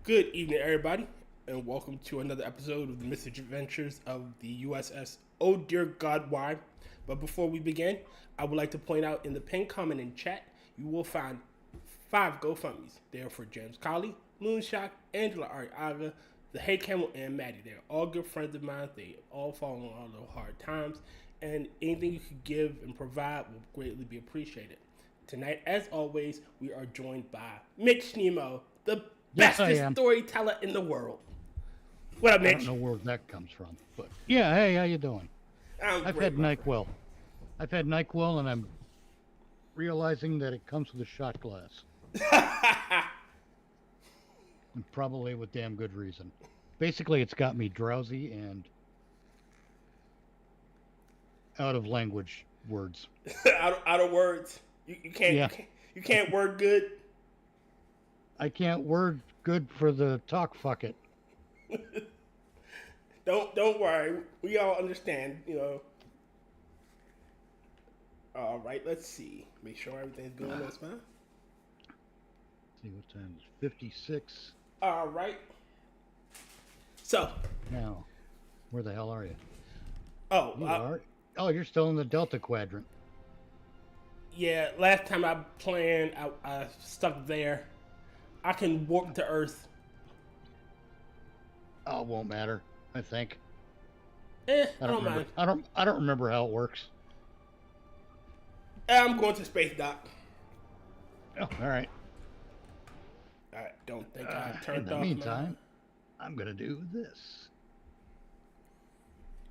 Good evening, everybody, and welcome to another episode of the Misadventures of the USS. Oh dear God, why? But before we begin, I would like to point out in the pinned comment in chat, you will find 5 GoFundMe's. They are for James Colley, Moonshock, Angela Arreaga, the Hey Camel, and Maddy. They're all good friends of mine. They all fall on all the hard times, and anything you could give and provide will greatly be appreciated. Tonight, as always, we are joined by Mitch Nemo, the Yes, I bestest am. storyteller in the world. What up, I Mitch? don't know where that comes from, but yeah. Hey, how you doing? I've Great, had NyQuil. I've had NyQuil, and I'm realizing that it comes with a shot glass, and probably with damn good reason. Basically, it's got me drowsy and out of language words. out of words. You can't, Yeah. you can't word good. I can't word good for the talk. Fuck it. Don't worry. We all understand. All right. Let's see. Make sure everything's going on fine. See what time is 56. All right. So. Now, where the hell are you? Oh. You are. Oh, you're still in the Delta Quadrant. Yeah. Last time I planned, I stuck there. I can warp to Earth. Oh, it won't matter. I think. I I don't don't mind. remember. I don't remember how it works. I'm going to space dock. Oh, all right. I don't think I turned In the off. meantime, I'm gonna do this.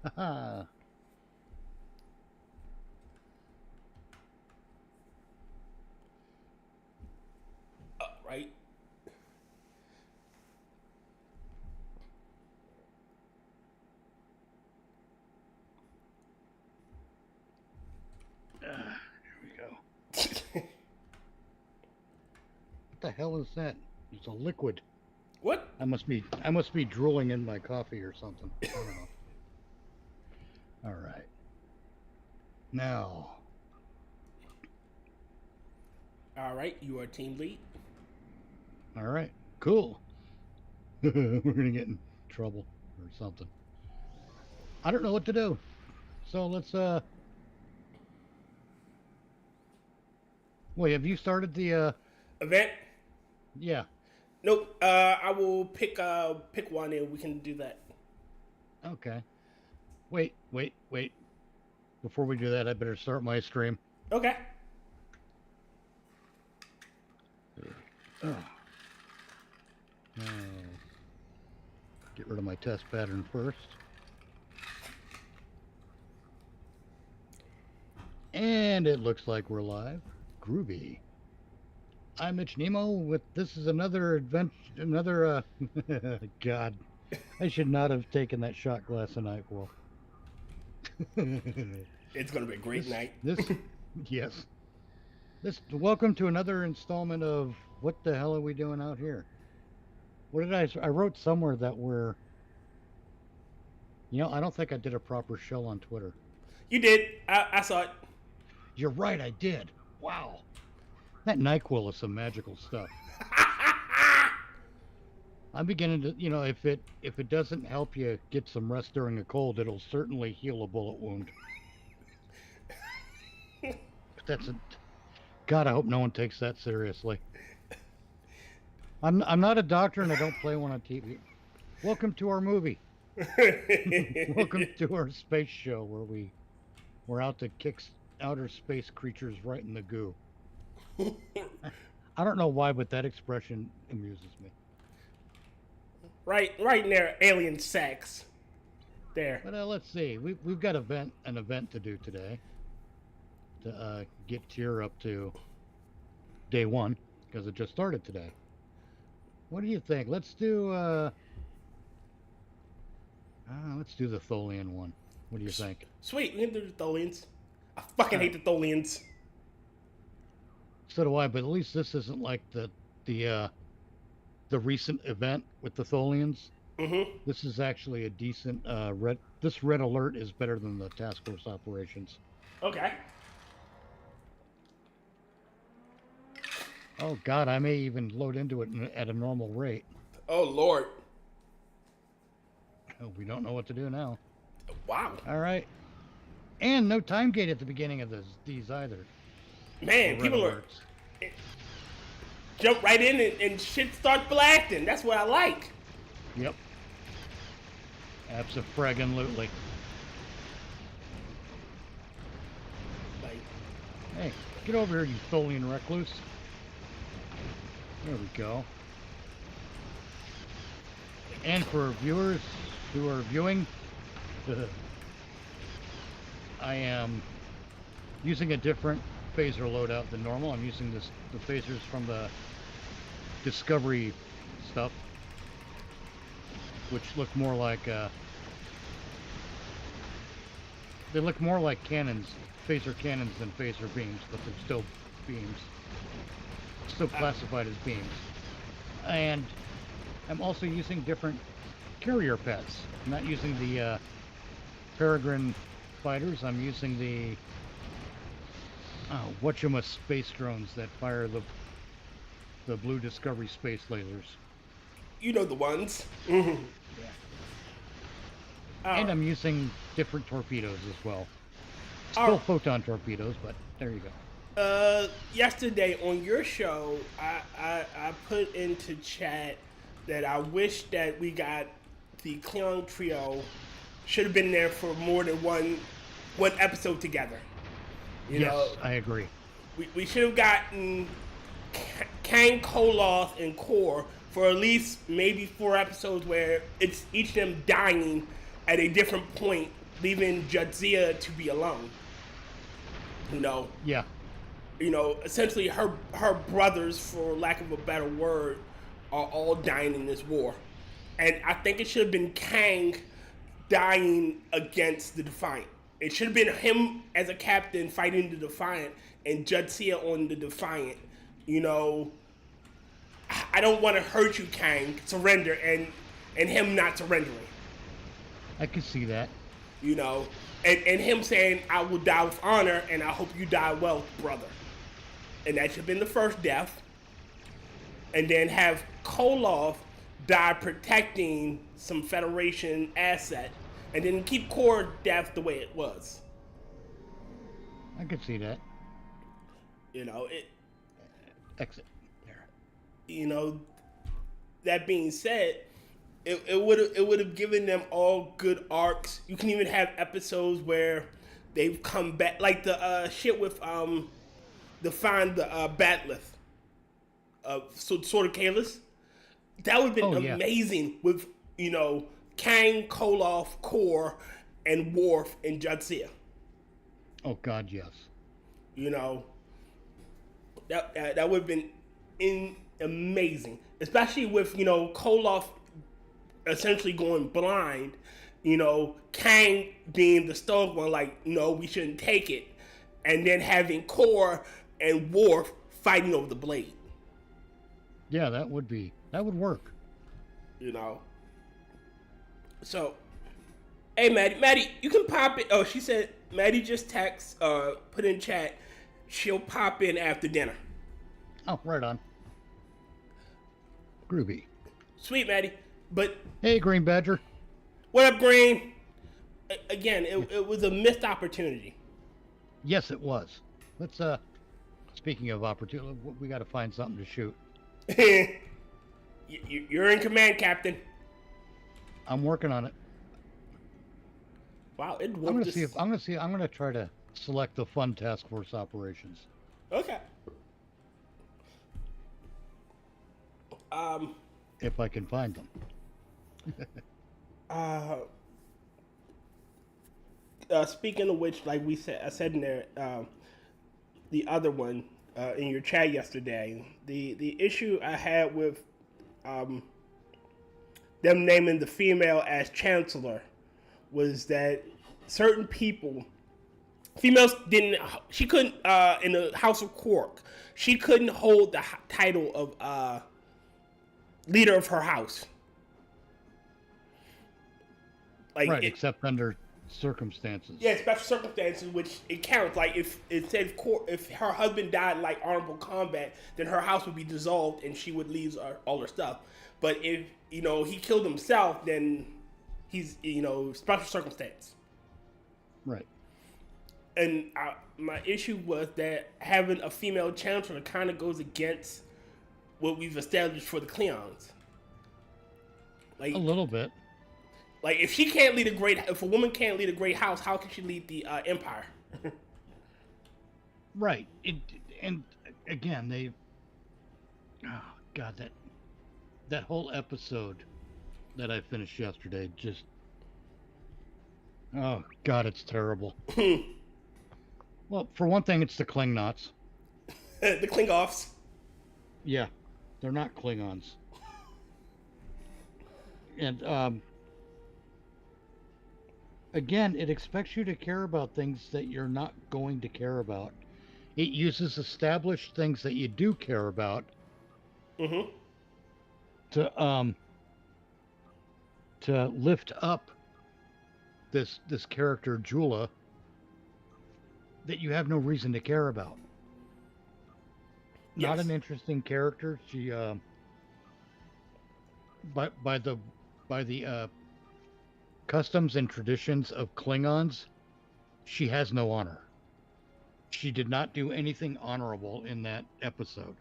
Haha. Right. Here we go. What the hell is that? It's a liquid. What? I must be drooling in my coffee or something. I don't know. All right. Now. All right, you are team lead. All right. Cool. We're gonna get in trouble or something. I don't know what to do. So let's Wait, have you started the Event? Yeah. Nope. I will pick one and we can do that. Okay. Wait. Before we do that, I better start my stream. Okay. Get rid of my test pattern first. And it looks like we're live. Groovy. I'm Mitch Nemo with this is another God. I should not have taken that shot glass of NyQuil. It's gonna be a great night. Yes. Welcome to another installment of What the Hell Are We Doing Out Here? What did I wrote somewhere that we're I don't think I did a proper show on Twitter. You did. I saw it. You're right, I did. Wow. That NyQuil is some magical stuff. I'm beginning to, if it doesn't help you get some rest during a cold, it'll certainly heal a bullet wound. But God, I hope no one takes that seriously. I'm not a doctor and I don't play one on TV. Welcome to our movie. Welcome to our space show where we're out to kick outer space creatures right in the goo. I don't know why, but that expression amuses me. Right in there, alien sex. There. But let's see. We've got an event to do today to get tier up to day 1 because it just started today. What do you think? Let's do the Tholian one. What do you think? Sweet, we can do the Tholians. I fucking hate the Tholians. So do I, but at least this isn't like the recent event with the Tholians. Mm-hmm. This is actually a decent red. This red alert is better than the task force operations. Okay. Oh God, I may even load into it at a normal rate. Oh Lord. Oh, we don't know what to do now. Wow. All right. And no time gate at the beginning of these either. Man, people are jump right in and shit start blasting. That's what I like. Yep. Abso-friggin-lutely. Like, hey, get over here, you Tholian recluse. There we go. And for viewers who are viewing, I am using a different phaser loadout than normal. I'm using the phasers from the Discovery stuff, which look more like they look more like cannons, phaser cannons than phaser beams, but they're still beams, still classified as beams. And I'm also using different carrier pets. I'm not using the Peregrine fighters. I'm using the whatchamacallit space drones that fire the blue Discovery space lasers. You know the ones. Mm-hmm. Yeah. And I'm using different torpedoes as well. Still photon torpedoes, but there you go. Yesterday on your show, I put into chat that I wish that we got the Clown Trio should have been there for more than one episode together. You know, I agree. We should have gotten Kang, Koloth, and Core for at least maybe 4 episodes where it's each of them dying at a different point, leaving Jadzia to be alone. You know? Yeah. You know, essentially her brothers, for lack of a better word, are all dying in this war. And I think it should have been Kang dying against the Defiant. It should have been him as a captain fighting the Defiant and Jadzia on the Defiant. You know, I don't want to hurt you, Kang. Surrender, and him not surrendering. I can see that. You know, and him saying, I will die with honor, and I hope you die well, brother. And that should have been the first death. And then have Koloth die protecting some Federation asset. And then keep Core death the way it was. I could see that. You know, it... Exit. There. You know, that being said, it would have given them all good arcs. You can even have episodes where they've come back, like the shit with the Batleth, sort of Kalis. That would have been amazing with, you know, Kang, Koloth, Core, and Worf and Jadzia. Oh God, yes. You know, that would have been amazing, especially with, you know, Koloth essentially going blind, you know, Kang being the stoic one, like, no, we shouldn't take it, and then having Core and Worf fighting over the blade. Yeah, that would work. You know. So, hey, Maddy, you can pop it. Oh, she said, Maddy just put in chat, she'll pop in after dinner. Oh, right on. Groovy. Sweet, Maddy. But hey, Green Badger. What up, Green? Again, it was a missed opportunity. Yes, it was. Let's speaking of opportunity, we got to find something to shoot. You're in command, Captain. I'm working on it. Wow, I'm gonna try to select the fun task force operations. Okay. If I can find them. Speaking of which, like I said in there, the other one in your chat yesterday, the issue I had with them naming the female as Chancellor was that certain females she couldn't, in the House of Quark, she couldn't hold the title of leader of her house. Like right, except under circumstances. Yeah, special circumstances, which it counts. Like if it said if her husband died in like honorable combat, then her house would be dissolved and she would lose all her stuff. But if he killed himself, then he's special circumstance. Right. And my issue was that having a female chancellor kind of goes against what we've established for the Cleons. Like a little bit. Like if a woman can't lead a great house, how can she lead the empire? Right. And again, oh God, that whole episode that I finished yesterday just, oh God, it's terrible. Well, for one thing, it's the Klingnots. The Klingoffs. Yeah, they're not Klingons. And again, it expects you to care about things that you're not going to care about. It uses established things that you do care about to lift up this character Jula that you have no reason to care about. Not an interesting character. She by the customs and traditions of Klingons, she has no honor. She did not do anything honorable in that episode.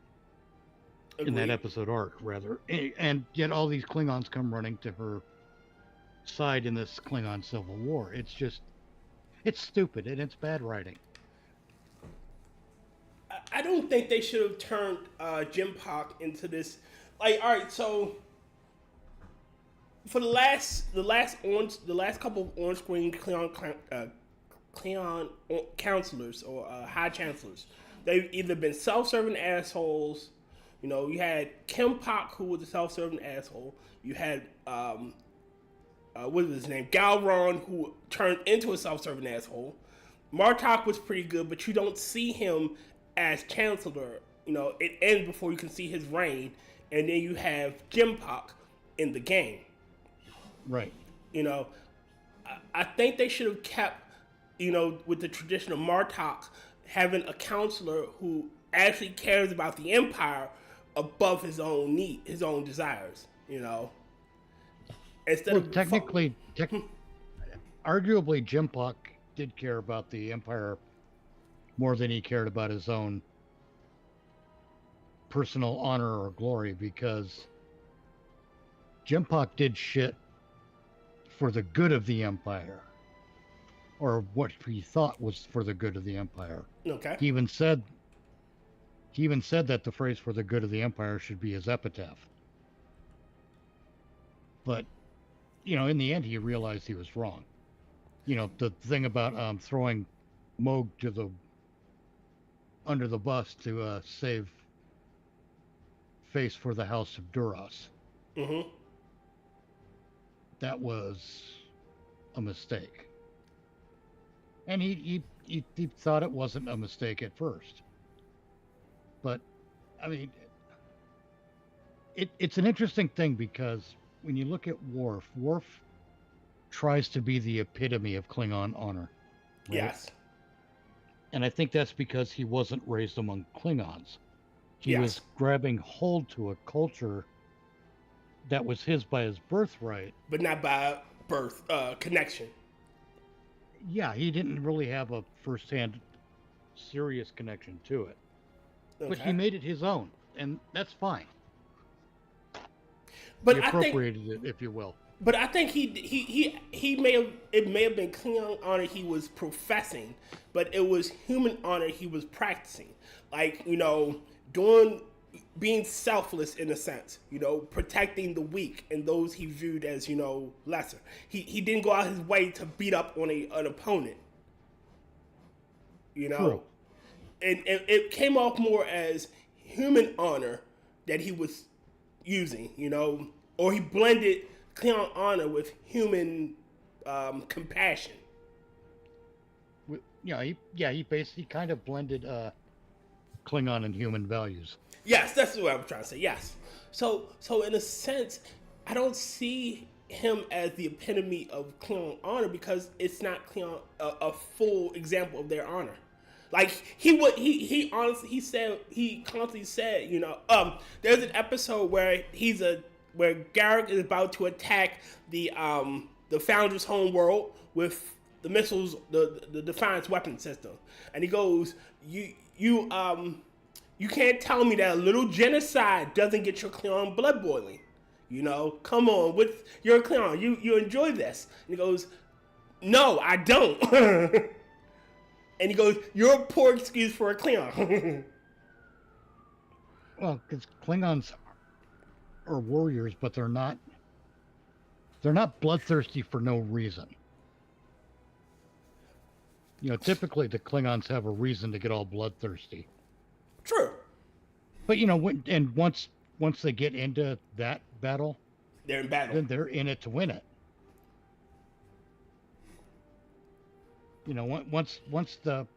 Agreed. In that episode arc, rather. And yet all these Klingons come running to her side in this Klingon Civil War. It's stupid and it's bad writing. I don't think they should have turned Jim Pock into this. Like, all right, so for the last couple of on-screen Klingon counselors or high chancellors, they've either been self-serving assholes. You had Kim Pock, who was a self-serving asshole. You had what was his name, Galron, who turned into a self-serving asshole. Martok was pretty good, but you don't see him as chancellor. It ends before you can see his reign, and then you have Jim Pock in the game. Right. I think they should have kept, with the tradition of Martok having a counselor who actually cares about the Empire above his own his own desires. Instead of technically, arguably, Jim Pock did care about the Empire more than he cared about his own personal honor or glory, because Jim Pock did shit for the good of the Empire, or what he thought was for the good of the Empire. Okay. He even said that the phrase "for the good of the Empire" should be his epitaph. But, in the end, he realized he was wrong. The thing about throwing Moog under the bus to save face for the House of Duras. Mm-hmm. That was a mistake. And he thought it wasn't a mistake at first. But, I mean, it's an interesting thing, because when you look at Worf tries to be the epitome of Klingon honor. Right? Yes. And I think that's because he wasn't raised among Klingons. He was grabbing hold to a culture that was his by his birthright. But not by birth connection. Yeah, he didn't really have a first-hand serious connection to it. Okay. But he made it his own, and that's fine. But he appropriated it, if you will. But I think he may have been Klingon honor he was professing, but it was human honor he was practicing. Like, being selfless in a sense, protecting the weak and those he viewed as, lesser. He didn't go out his way to beat up on an opponent. True. And it came off more as human honor that he was using, or he blended Klingon honor with human compassion. He basically kind of blended Klingon and human values. Yes, that's what I'm trying to say. Yes. So in a sense, I don't see him as the epitome of Klingon honor, because it's not Klingon a full example of their honor. Like he constantly said, there's an episode where he's a where Garrick is about to attack the Founder's home world with the missiles, the Defiance weapon system, and he goes, you can't tell me that a little genocide doesn't get your Klingon blood boiling. You know, come on, you're a Klingon, you enjoy this. And he goes, no, I don't. And he goes, you're a poor excuse for a Klingon. Well, because Klingons are warriors, but they're not bloodthirsty for no reason. You know, typically the Klingons have a reason to get all bloodthirsty. True. But you know, once they get into that battle, they're in battle. Then they're in it to win it. You know, once the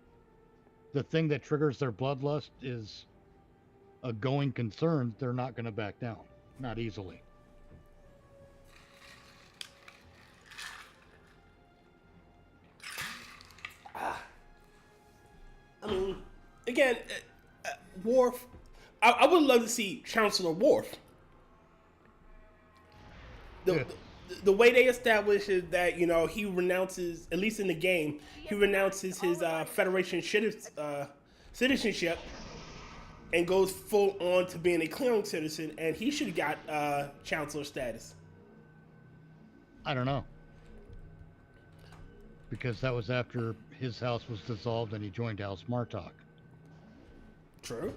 thing that triggers their bloodlust is a going concern, they're not going to back down. Not easily. I mean, again, Worf. I would love to see Chancellor Worf. The way they establish is that, you know, he renounces, at least in the game, he renounces his Federation citizenship and goes full on to being a Klingon citizen, and he should have got Chancellor status. I don't know. Because that was after his house was dissolved and he joined House Martok. True.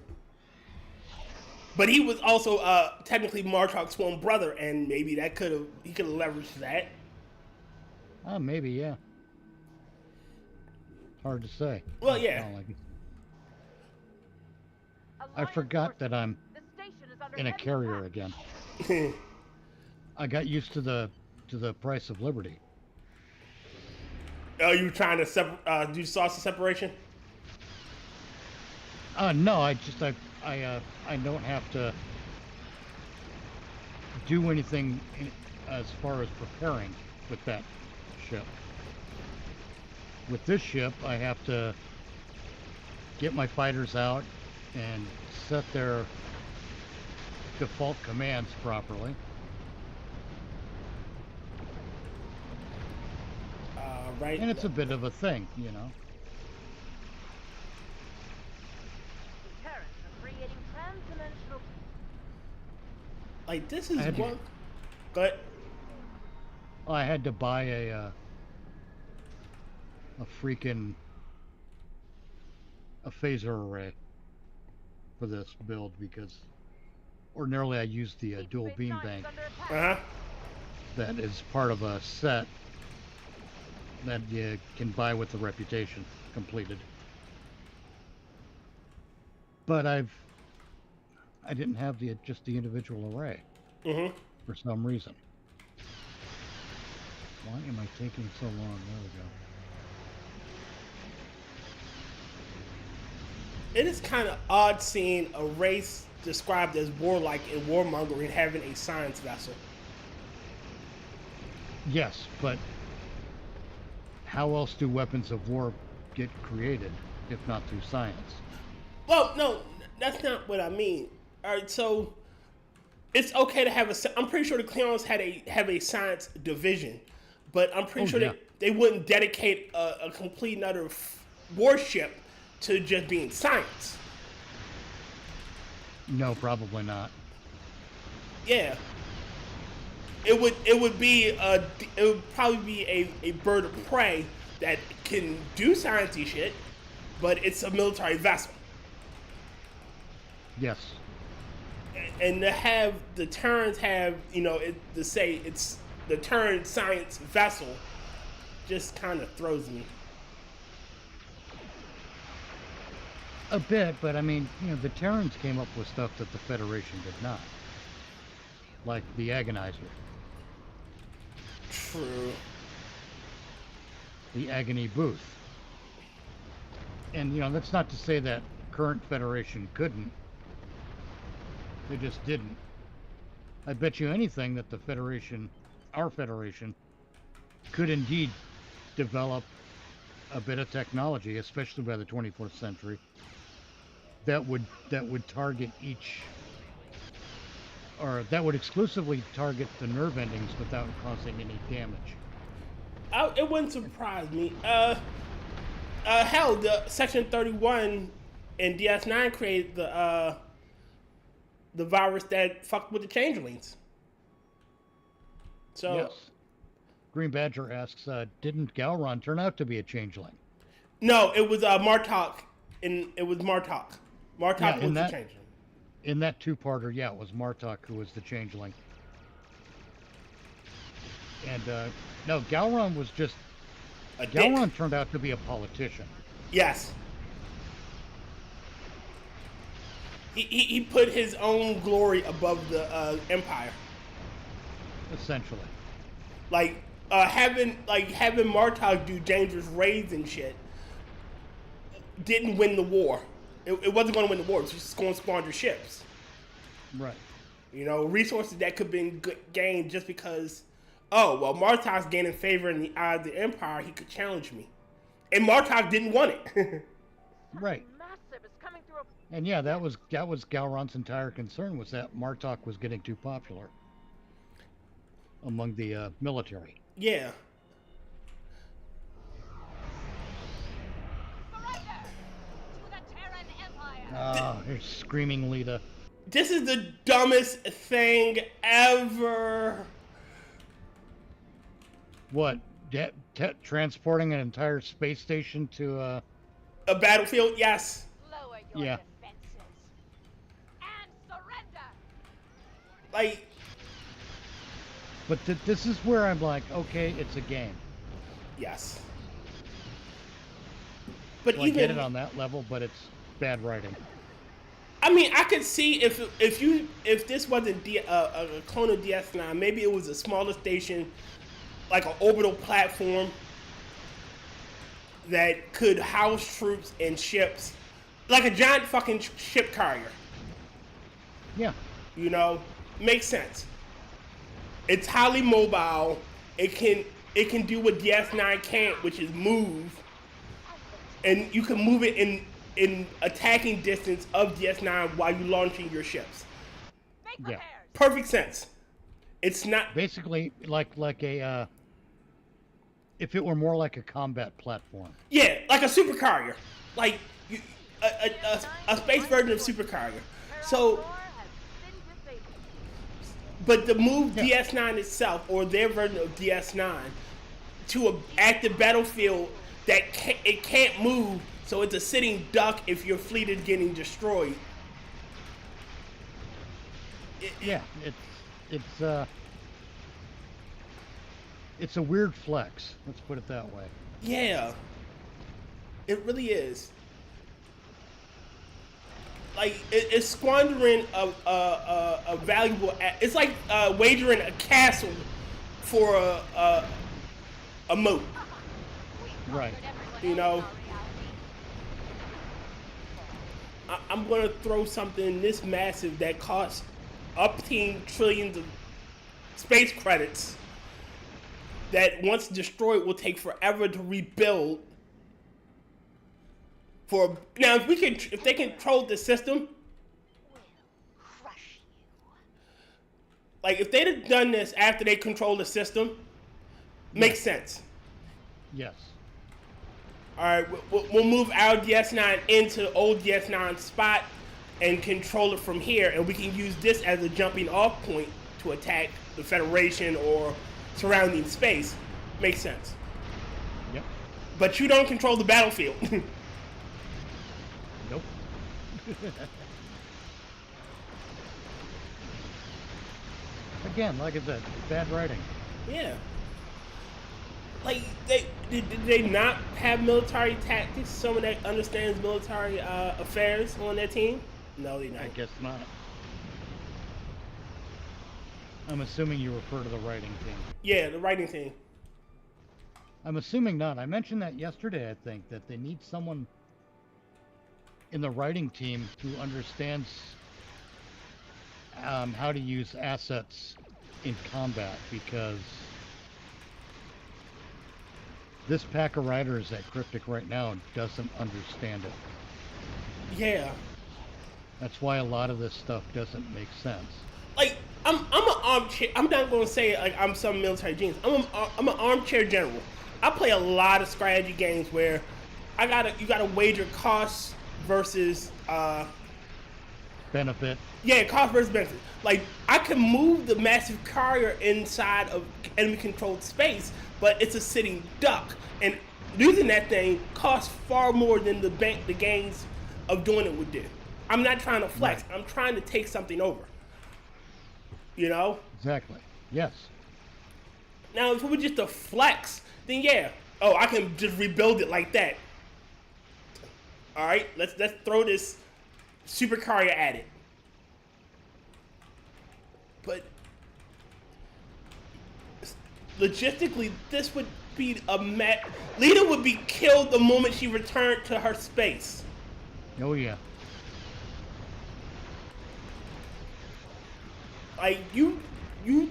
But he was also technically Martok's one brother, and maybe he could have leveraged that. Maybe, yeah. Hard to say. Well, yeah. I forgot that I'm in a carrier again. I got used to the price of liberty. Oh, you trying to do saucer separation? No, I don't have to do anything as far as preparing with that ship. With this ship, I have to get my fighters out and set their default commands properly. Right. And it's a bit of a thing, you know. Like, this is one. Go ahead. I had to buy a phaser array for this build because ordinarily I use the dual beam bank. That is part of a set that you can buy with the reputation completed. But I didn't have just the individual array for some reason. Why am I taking so long? There we go. It is kind of odd seeing a race described as warlike and warmongering having a science vessel. Yes, but how else do weapons of war get created if not through science? Well, no, that's not what I mean. All right, so it's okay to have I'm pretty sure the Klingons have a science division, but I'm pretty sure they wouldn't dedicate a complete another warship to just being science. No, probably not. Yeah. It would probably be a bird of prey that can do sciencey shit, but it's a military vessel. Yes. And to have the Terrans have, you know, to say it's the Terran science vessel just kind of throws me. A bit, but I mean, you know, the Terrans came up with stuff that the Federation did not. Like the Agonizer. True. The Agony Booth. And, you know, that's not to say that current Federation couldn't. They just didn't. I bet you anything that the Federation, our Federation, could indeed develop a bit of technology, especially by the 24th century, that would target each or that would exclusively target the nerve endings without causing any damage. It wouldn't surprise me. Hell, the Section 31 in DS9 created the virus that fucked with the changelings. So Yes. Green Badger asks, didn't Galron turn out to be a changeling? no, it was Martok, and it was Martok. Martok was the changeling. In that two-parter, yeah, it was Martok who was the changeling. And no, Galron was just Galron turned out to be a politician. Yes. He put his own glory above the Empire. Essentially. Like having Martok do dangerous raids and shit didn't win the war. It wasn't going to win the war. It was just going to squander ships. Right. You know, resources that could have been gained just because, oh, well, Martok's gaining favor in the eyes of the Empire. He could challenge me. And Martok didn't want it. Right. And yeah, that was Galron's entire concern, was that Martok was getting too popular among the military. Yeah. Here's screaming Lita. This is the dumbest thing ever. What? Transporting an entire space station to a battlefield? Yes. Lower your yeah. defenses and surrender. Like. But this is where I'm like, okay, it's a game. Yes. But so even I get it on that level, but it's bad writing. I mean, I could see if this wasn't a clone of DS9, maybe it was a smaller station, like an orbital platform that could house troops and ships, like a giant fucking ship carrier. Yeah. You know, makes sense. It's highly mobile. It can do what DS9 can't, which is move, and you can move it in attacking distance of DS9 while you're launching your ships. Yeah. Perfect sense. It's not basically like a if it were more like a combat platform. Yeah, like a supercarrier, like a space version of supercarrier. So, but the move DS9 itself, or their version of DS9, to an active battlefield that it can't move. So it's a sitting duck if your fleet is getting destroyed. It's a weird flex. Let's put it that way. Yeah, it really is. Like it's squandering a valuable. It's like wagering a castle for a moat. Right. You know. I'm going to throw something this massive that costs upteen trillions of space credits that once destroyed will take forever to rebuild. Now, if they control the system, like if they'd have done this after they control the system, makes sense. Yes. All right, we'll move our DS9 into old DS9 spot and control it from here, and we can use this as a jumping off point to attack the Federation or surrounding space. Makes sense. Yep. But you don't control the battlefield. Nope. Again, like I said, bad writing. Yeah. Like, did they not have military tactics? Someone that understands military affairs on their team? No, they don't. I guess not. I'm assuming you refer to the writing team. Yeah, the writing team. I'm assuming not. I mentioned that yesterday, I think, that they need someone in the writing team who understands how to use assets in combat, because this pack of writers at Cryptic right now doesn't understand it. Yeah. That's why a lot of this stuff doesn't make sense. Like, I'm an armchair. I'm not gonna say like I'm some military genius. I'm an armchair general. I play a lot of strategy games where you gotta wager costs versus Benefit. yeah, cost versus benefit. Like I can move the massive carrier inside of enemy controlled space, but it's a sitting duck, and using that thing costs far more than the gains of doing it would do. I'm not trying to flex. Right. I'm trying to take something over. You know? Exactly. Yes. Now, if it was just a flex, then yeah. Oh, I can just rebuild it like that. All right, let's throw this super carrier at it. But logistically, this would be Lita would be killed the moment she returned to her space. Oh yeah. Like you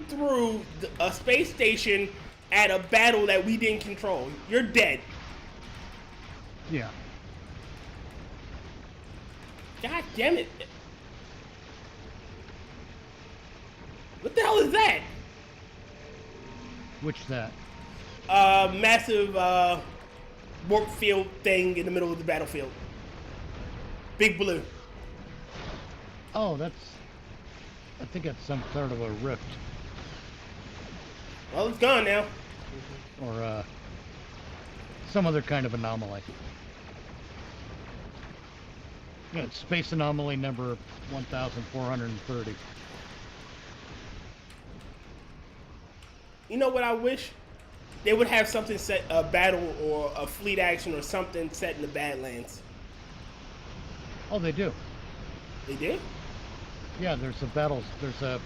threw a space station at a battle that we didn't control. You're dead. Yeah. God damn it. What the hell is that? Which that? Massive warp field thing in the middle of the battlefield. Big blue. Oh, I think that's some sort of a rift. Well, it's gone now. Or some other kind of anomaly. Yeah, it's space anomaly number 1430. You know what I wish? They would have something set, a battle or a fleet action or something set in the Badlands. Oh, they do. They did? Yeah, there's a battle zone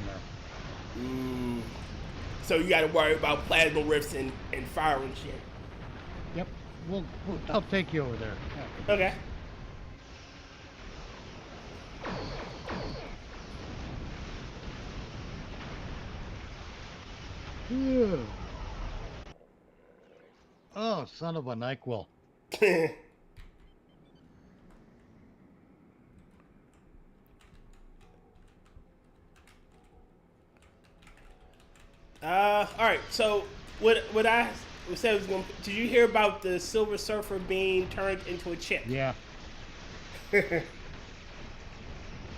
there. So you gotta worry about plasma rifts and fire and shit. Yep. I'll take you over there. Yeah. Okay. Ew. Oh, son of a NyQuil. Alright, so what I said was going to... Did you hear about the Silver Surfer being turned into a chip? Yeah.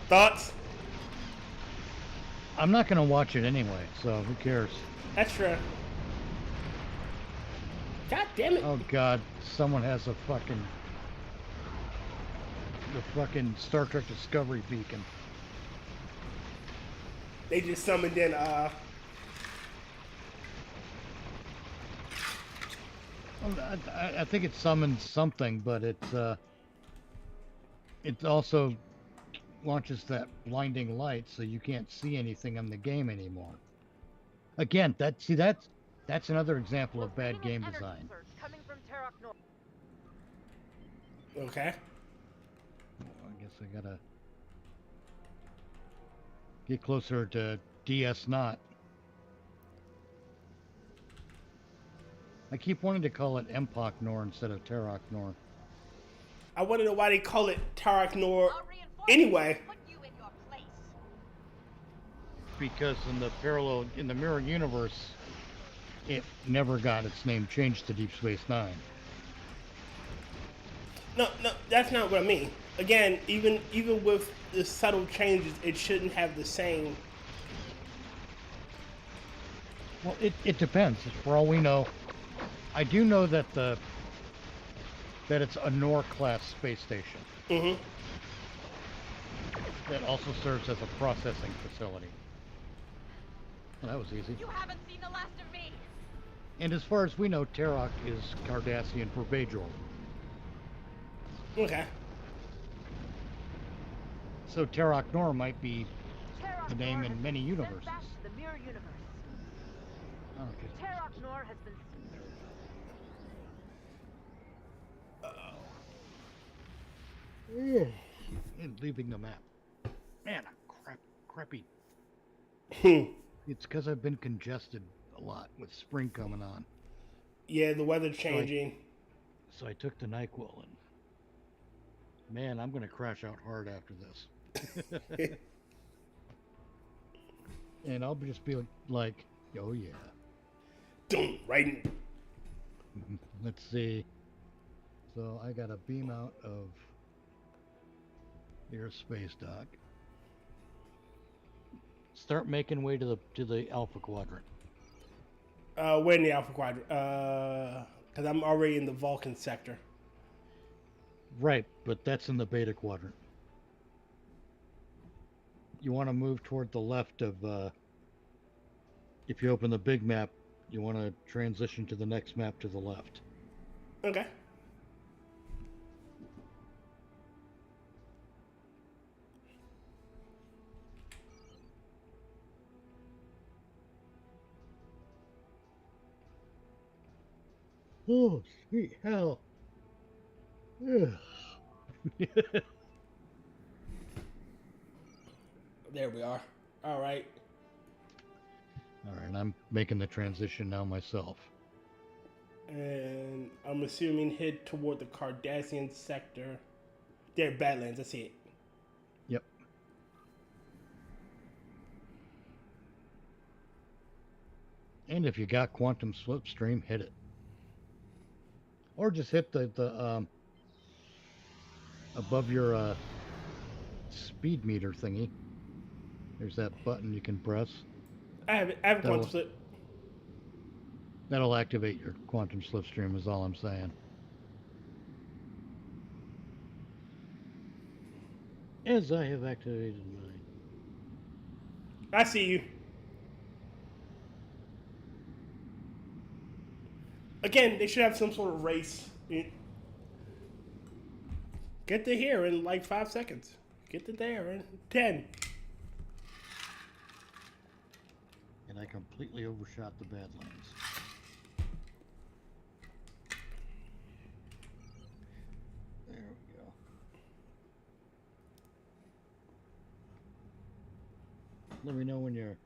Thoughts? I'm not going to watch it anyway, so who cares? That's true. God damn it. Oh god, someone has the fucking Star Trek Discovery beacon. They just summoned in, I think it summons something, but it also launches that blinding light, so you can't see anything in the game anymore. Again, that's another example of bad game design. Coming from Terok North. Okay. I guess I gotta get closer to DS Not. I keep wanting to call it Empok Nor instead of Terok Nor. I want to know why they call it Tarak Nor anyway. Put you in your place. Because in the mirror universe, it never got its name changed to Deep Space Nine. No, that's not what I mean. Again, even with the subtle changes, it shouldn't have the same. Well, it depends. For all we know, I do know that it's a Nor class space station. Mm-hmm. That also serves as a processing facility. Well, that was easy. You haven't seen the last of me. And as far as we know, Terok is Cardassian for Bajor. Okay. So Terok Nor might be Terok the name Nor in has many been universes. sent back to the mirror universe. Oh, okay. Terok Nor has been. And leaving the map. Man, I'm crappy. It's because I've been congested a lot with spring coming on. Yeah, the weather changing. So I took the NyQuil, and man, I'm going to crash out hard after this. And I'll just be like, oh yeah. Boom, right in. Let's see. So I got a beam out of your space dock. Start making way to the Alpha Quadrant. We're in the Alpha Quadrant. Because I'm already in the Vulcan sector. Right, but that's in the Beta Quadrant. You want to move toward the left of, if you open the big map, you want to transition to the next map to the left. Okay. Oh, sweet hell. Ugh. There we are. All right. All right, I'm making the transition now myself. And I'm assuming head toward the Cardassian sector. There, Badlands. I see it. Yep. And if you got quantum slipstream, hit it. Or just hit the above your speed meter thingy. There's that button you can press. I have it. I have a quantum slip. That'll activate your quantum slipstream is all I'm saying. As I have activated mine. I see you. Again, they should have some sort of race. Get to here in like 5 seconds. Get to there in 10. And I completely overshot the Badlands. There we go. Let me know when you're...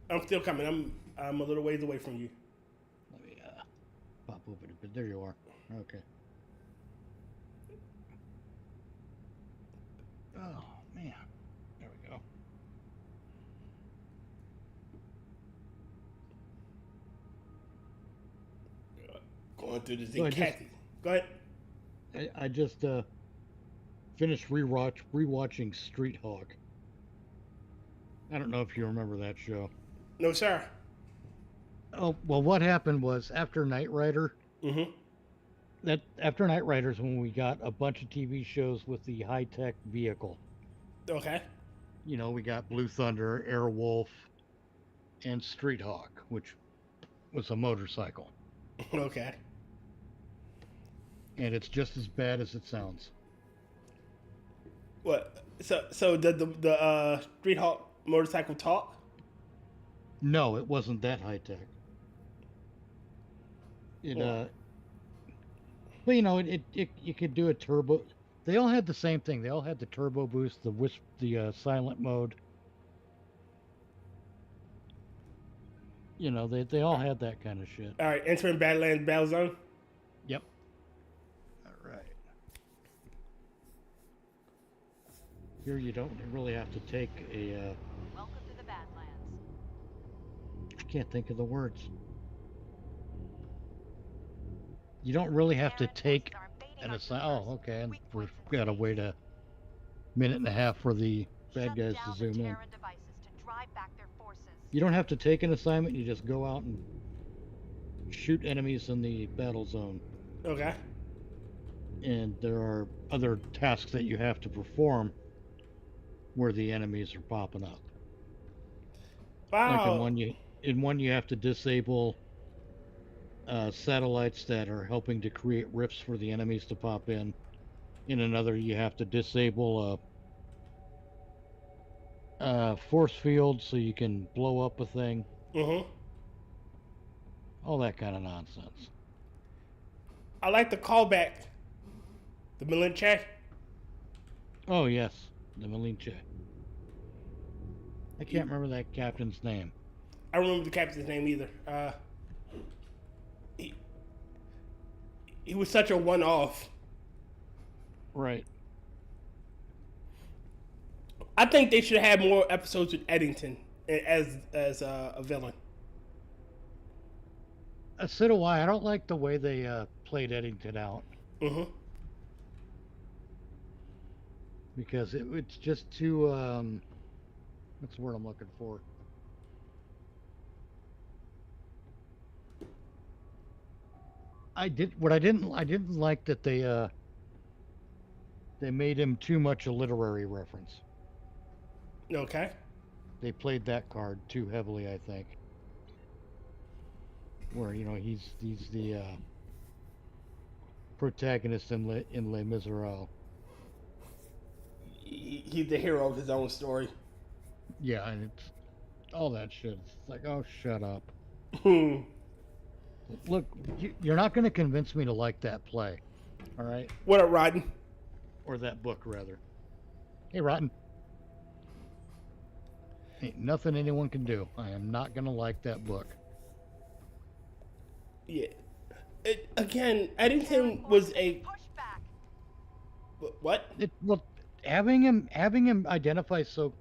I'm still coming. I'm a little ways away from you. Let me pop open a bit. There you are. Okay. Oh, man. There we go. Going through this So Kathy. Go ahead. I just finished rewatching Street Hawk. I don't know if you remember that show. No, sir. Oh, well, what happened was after Knight Rider, after Knight Rider's when we got a bunch of TV shows with the high-tech vehicle. Okay. You know, we got Blue Thunder, Airwolf, and Street Hawk, which was a motorcycle. Okay. And it's just as bad as it sounds. What? So did the Street Hawk motorcycle talk? No, it wasn't that high-tech. Well, you know, it you could do a turbo. They all had the same thing. They all had the turbo boost, the silent mode. You know, they all had that kind of shit. All right, entering Badlands Battle Zone. Yep. All right. Here you don't really have to take a. Welcome to the Badlands. I can't think of the words. You don't really have to take an assignment. Oh, okay. And we've got to wait a minute and a half for the bad guys to zoom in. You don't have to take an assignment. You just go out and shoot enemies in the battle zone. Okay. And there are other tasks that you have to perform where the enemies are popping up. Wow. Like in one you have to disable satellites that are helping to create rifts for the enemies to pop in. In another, you have to disable a force field so you can blow up a thing. All that kind of nonsense. I like the callback. The Malinche. Oh yes, the Malinche. I can't remember that captain's name. I don't remember the captain's name either. He was such a one-off. Right. I think they should have more episodes with Eddington as a villain. So do I. I don't like the way they played Eddington out Mm-hmm. because it's just too. What's the word I'm looking for? I didn't like that they made him too much a literary reference. Okay. They played that card too heavily, I think. Where he's the protagonist in Les Miserables. He's the hero of his own story. Yeah, and it's all that shit. It's like, oh, shut up. Look, you're not going to convince me to like that play, all right? What up, Rodden? Or that book, rather. Hey, Rotten. Ain't nothing anyone can do. I am not going to like that book. Yeah. Again, Eddington was a... What? Well, having him identify so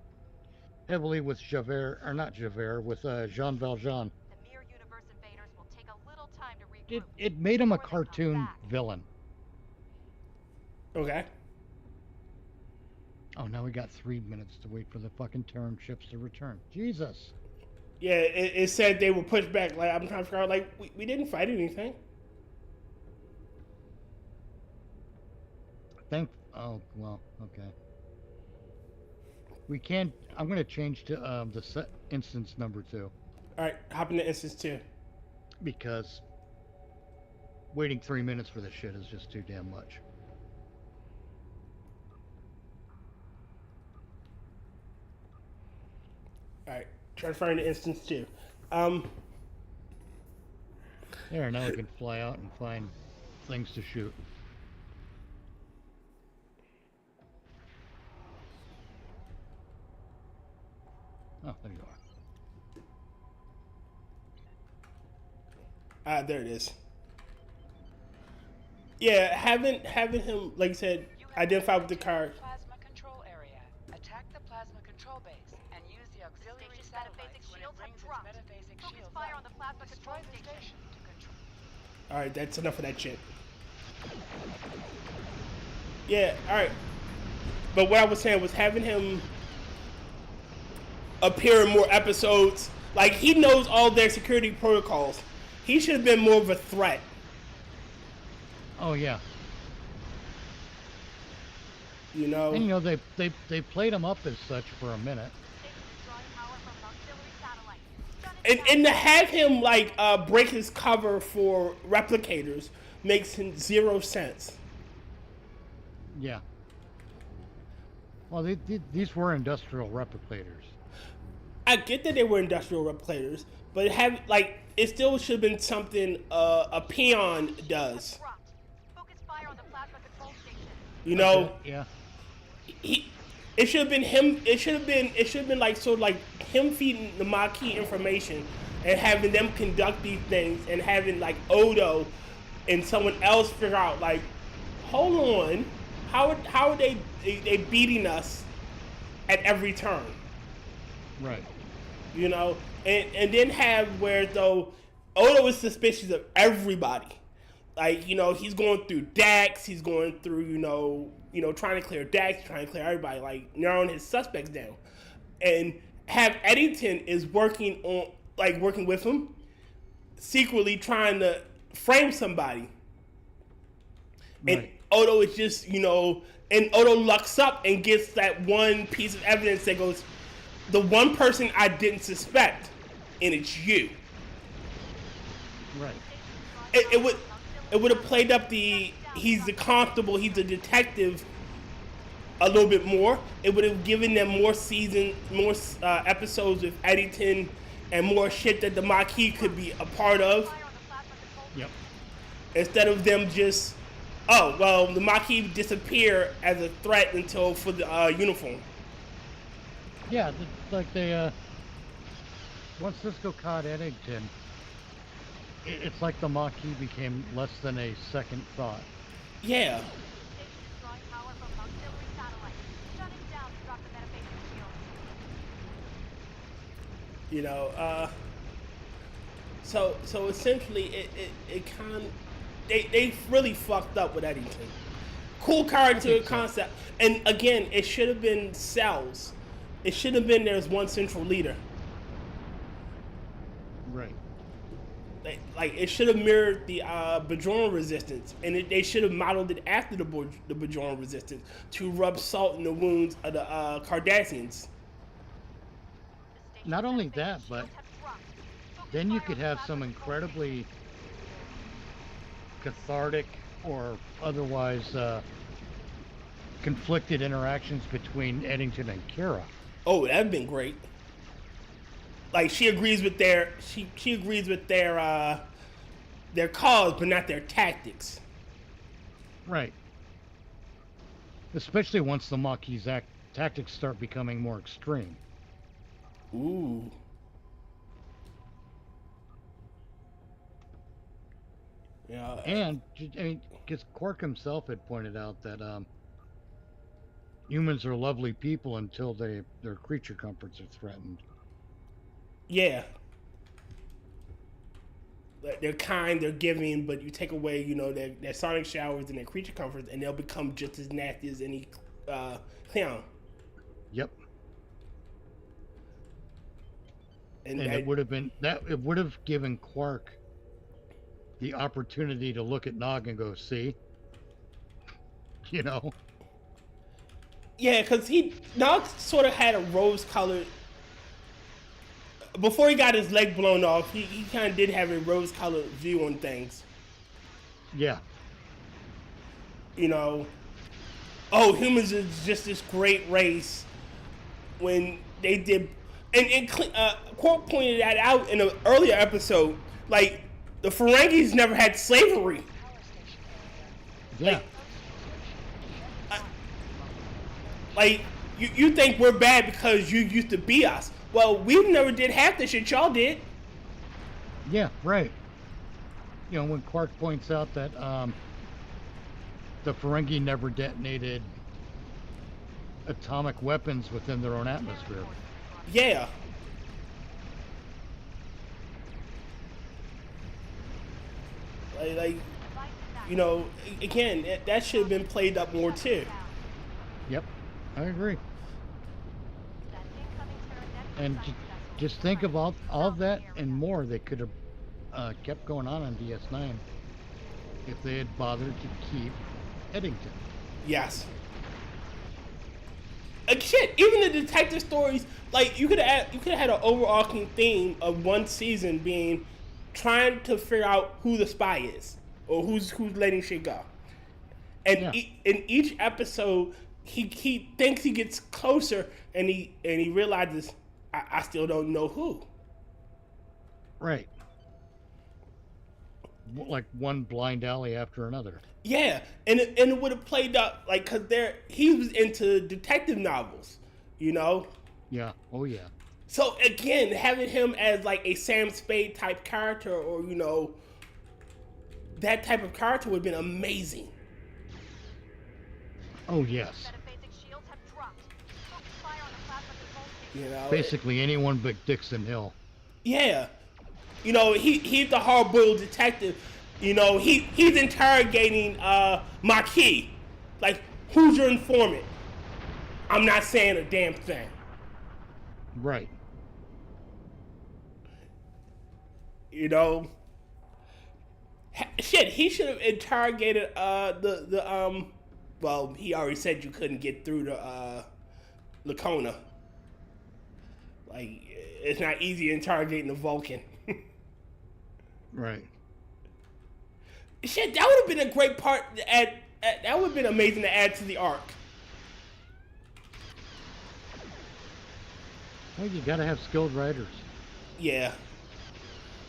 heavily with Javert, or not Javert, with Jean Valjean, The Mirror Universe invaders will take a little time to regroup. it made him a before they come cartoon back. villain. Okay. Oh, now we got 3 minutes to wait for the fucking term ships to return. Jesus. Yeah, it said they were pushed back. Like, I'm trying to figure out, like, we didn't fight anything. Oh, well, okay. We can't... I'm going to change to the instance number 2. All right, hop into instance 2. Because waiting 3 minutes for this shit is just too damn much. All right, transferring to instance 2. There, now we can fly out and find things to shoot. Oh, there you are. There it is. Yeah, having him, like you said, identify with the card. Plasma control area. Attack the plasma control base and use the auxiliary Station's satellites metaphasic when it shields have brings its dropped. metaphasic Focus shields fire up. on the plasma Destroy control the station. station to control. All right, that's enough of that shit. Yeah, all right. But what I was saying was having him appear in more episodes. Like, he knows all their security protocols. He should have been more of a threat. Oh, yeah. You know? And, they played him up as such for a minute. Station's drawing power from an auxiliary satellite. And to have him, like, break his cover for replicators makes zero sense. Yeah. Well, these were industrial replicators. I get that they were industrial replicators, but it still should have been something a peon does. Focus fire on the plasma control station. You know, Yeah. it should have been him. It should have been like sort of like him feeding the Maquis information and having them conduct these things and having like Odo and someone else figure out like, hold on, how are they beating us at every turn? Right. You know, and then have where though Odo is suspicious of everybody. Like, he's going through Dax, he's going through, trying to clear Dax, trying to clear everybody, like narrowing his suspects down. And have Eddington is working with him, secretly trying to frame somebody. Right. And Odo is just, and Odo lucks up and gets that one piece of evidence that goes, the one person I didn't suspect, and it's you. Right. It would have played up he's the constable, he's the detective a little bit more. It would have given them more episodes with Eddington and more shit that the Maquis could be a part of. Yep. Instead of them just, the Maquis disappear as a threat until for the uniform. Yeah, like they, once Cisco caught Eddington, it's like the Maquis became less than a second thought. Yeah. Station's drawing power from an auxiliary satellite. Shut it down to drop the metaphasic You know, so essentially it kind of they really fucked up with Eddington. Cool character concept, and again, it should have been cells. It should have been there's one central leader. Right. Like it should have mirrored the Bajoran resistance, and they should have modeled it after the Bajoran resistance to rub salt in the wounds of the Cardassians. Not only that, but then you could have some incredibly cathartic or otherwise conflicted interactions between Eddington and Kara. Oh, that'd been great. Like she agrees with their she agrees with their cause, but not their tactics. Right. Especially once the Maquis tactics start becoming more extreme. Ooh. Yeah. And I mean, because Quark himself had pointed out that humans are lovely people until their creature comforts are threatened. Yeah. They're kind, they're giving, but you take away, you know, their sonic showers and their creature comforts, and they'll become just as nasty as any clown. Yep. And it would have been that it would have given Quark the opportunity to look at Nog and go, see, you know. Yeah, because Nog sort of had a rose-colored. Before he got his leg blown off, he kind of did have a rose-colored view on things. Yeah. You know, oh, humans is just this great race. When they did, and Quark pointed that out in an earlier episode. Like the Ferengis never had slavery. Yeah. Like you think we're bad because you used to be us. Well, we never did half the shit y'all did. Yeah, right. You know, when Quark points out that the Ferengi never detonated atomic weapons within their own atmosphere. Yeah. Like you know, again, that should have been played up more too. Yep, I agree. And just think of all of that and more they could have kept going on DS9 if they had bothered to keep Eddington. Yes. Shit, even the detective stories, like you could have had an overarching theme of one season being trying to figure out who the spy is or who's letting shit go. And in each episode, he thinks he gets closer, and he realizes I still don't know who. Right. Like one blind alley after another. Yeah, and it would have played up like because he was into detective novels, you know. Yeah. Oh yeah. So again, having him as like a Sam Spade type character, or you know, that type of character would have been amazing. Oh yes. You know, basically anyone but Dixon Hill. Yeah, you know, he's the hard-boiled detective. You know, he's interrogating Maquis. Like, who's your informant? I'm not saying a damn thing. Right. You know, shit, he should have interrogated well, he already said you couldn't get through to Lacona. Like, it's not easy interrogating a Vulcan. Right. Shit, that would have been a great part to add. That would have been amazing to add to the arc. Well, you gotta have skilled writers. Yeah.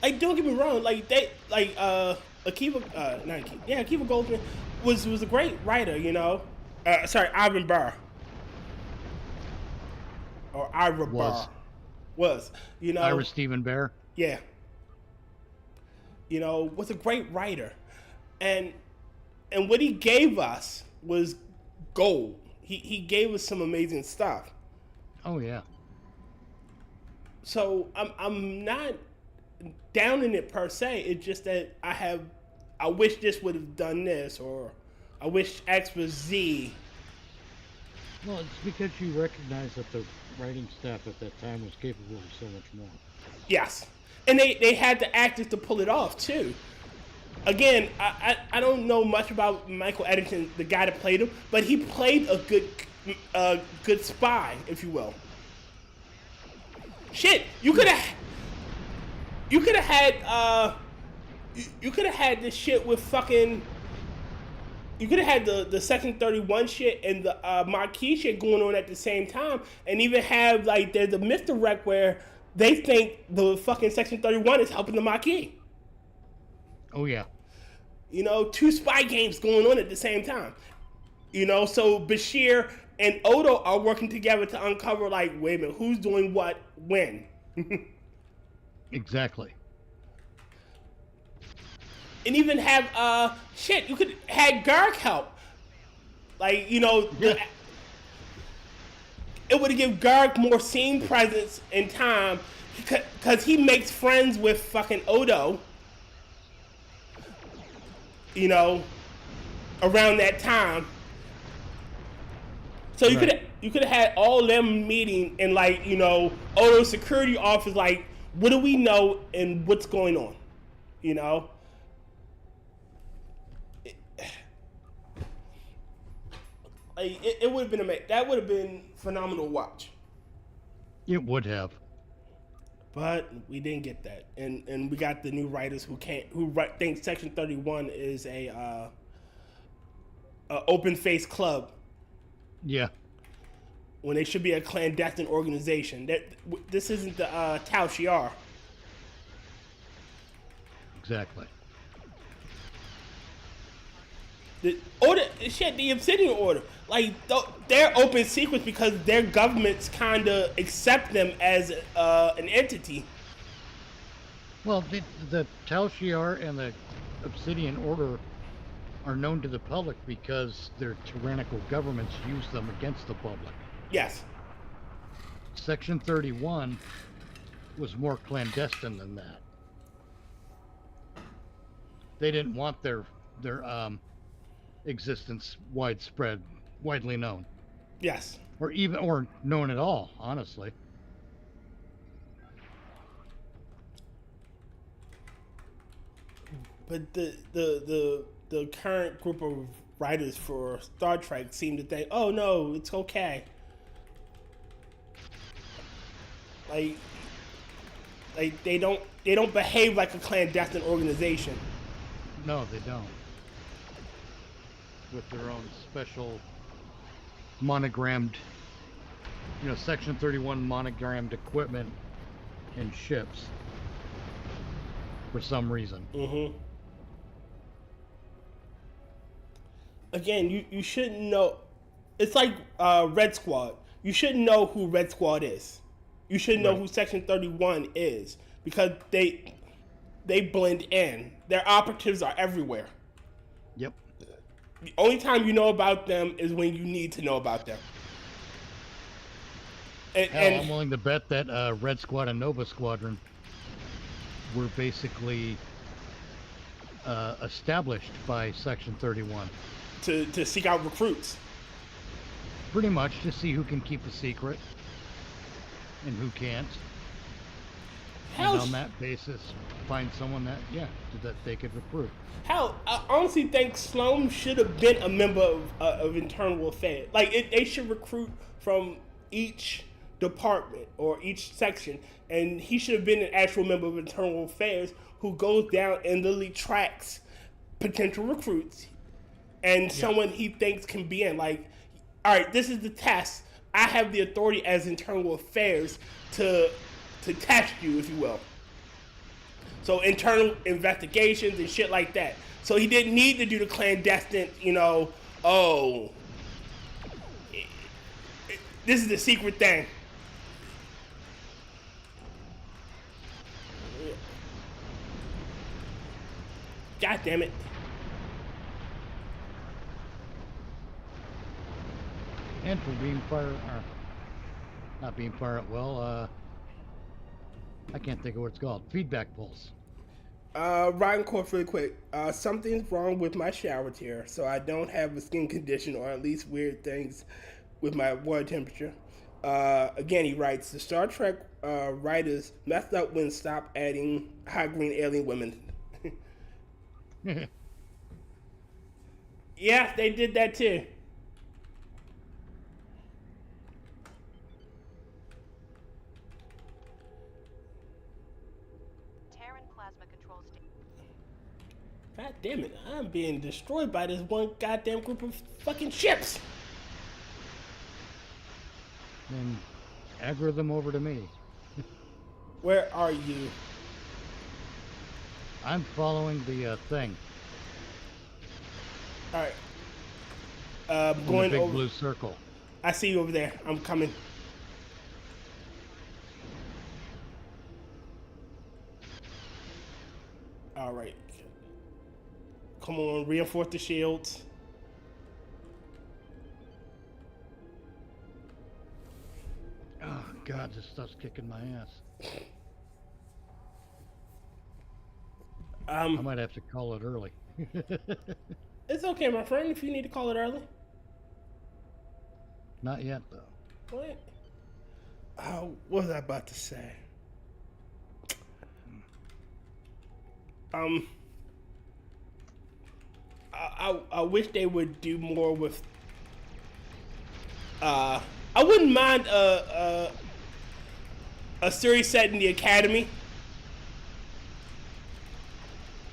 Like, don't get me wrong. Like Akiva, Akiva Goldsman was a great writer. You know, sorry, Ivan Barr or Ira Barr was. You know, Ira Stephen Bear. Yeah. You know, was a great writer. And what he gave us was gold. He gave us some amazing stuff. Oh yeah. So I'm not down in it per se. It's just that I wish this would have done this, or I wish X was Z. Well, it's because you recognize that the writing staff at that time was capable of so much more. Yes, and they had the actors to pull it off too. Again, I don't know much about Michael Eddington, the guy that played him, but he played a good spy, if you will. Shit, you could have had this shit with fucking. You could have had the Section 31 shit and the Marquis shit going on at the same time, and even have like there's a misdirect where they think the fucking Section 31 is helping the Marquis. Oh yeah. You know, two spy games going on at the same time. You know, so Bashir and Odo are working together to uncover, like, wait a minute, who's doing what, when. Exactly. And even have, you could have Garg help. Like, you know, Yeah. It would give Garg more scene presence and time, because he makes friends with fucking Odo. You know, around that time. So you Right. could have had all them meeting, and like, you know, Odo's security office, like, what do we know and what's going on? You know? It would have been amazing. That would have been phenomenal to watch. It would have. But we didn't get that, and we got the new writers who think Section 31 is a open face club Yeah. when they should be a clandestine organization. This isn't the Tao Shiar. Exactly. The Obsidian Order, like they're open secrets because their governments kind of accept them as an entity. Well, the Tal Shiar and the Obsidian Order are known to the public because their tyrannical governments use them against the public. Yes. Section 31 was more clandestine than that. They didn't want their existence widely known, Yes. or known at all, honestly. But the current group of writers for Star Trek seem to think, oh no, it's okay. Like they don't behave like a clandestine organization. No, they don't. With their own special monogrammed, Section 31 monogrammed equipment and ships. For some reason. Mm-hmm. Again, you shouldn't know. It's like Red Squad. You shouldn't know who Red Squad is. You shouldn't know who Section 31 is because they blend in. Their operatives are everywhere. Yep. The only time you know about them is when you need to know about them. Hell, I'm willing to bet that Red Squad and Nova Squadron were basically established by Section 31. To seek out recruits. Pretty much to see who can keep a secret and who can't. Hell, And on that basis, find someone that they could recruit. Hell, I honestly think Sloan should have been a member of Internal Affairs. Like, they should recruit from each department or each section, and he should have been an actual member of Internal Affairs who goes down and literally tracks potential recruits and someone he thinks can be in. Like, all right, this is the test. I have the authority as Internal Affairs to test you, if you will. So internal investigations and shit like that. So he didn't need to do the clandestine, this is the secret thing. God damn it. And for being not being fire at well, I can't think of what it's called. Feedback pulse. Rotncorpse, really quick. Something's wrong with my shower chair, so I don't have a skin condition, or at least weird things with my water temperature. Again, he writes, the Star Trek writers messed up when stopped adding high green alien women. Yeah, they did that too. Terran plasma control station. God damn it, I'm being destroyed by this one goddamn group of fucking ships. Then aggro them over to me. Where are you? I'm following the thing. Alright. In Going the big over. blue circle. I see you over there. I'm coming. Alright. Come on, reinforce the shields. Oh God, this stuff's kicking my ass. I might have to call it early. It's okay, my friend, if you need to call it early. Not yet, though. What? What was I about to say? I wish they would do more with. I wouldn't mind a series set in the academy,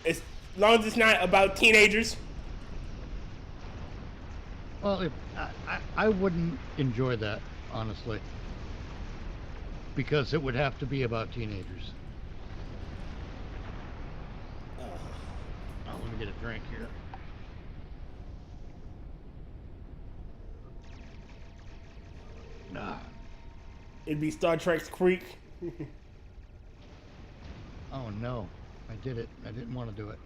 as long as it's not about teenagers. Well, I wouldn't enjoy that, honestly. Because it would have to be about teenagers. Oh, let me get a drink here. Nah. It'd be Star Trek's Creek. Oh no, I did it. I didn't want to do it.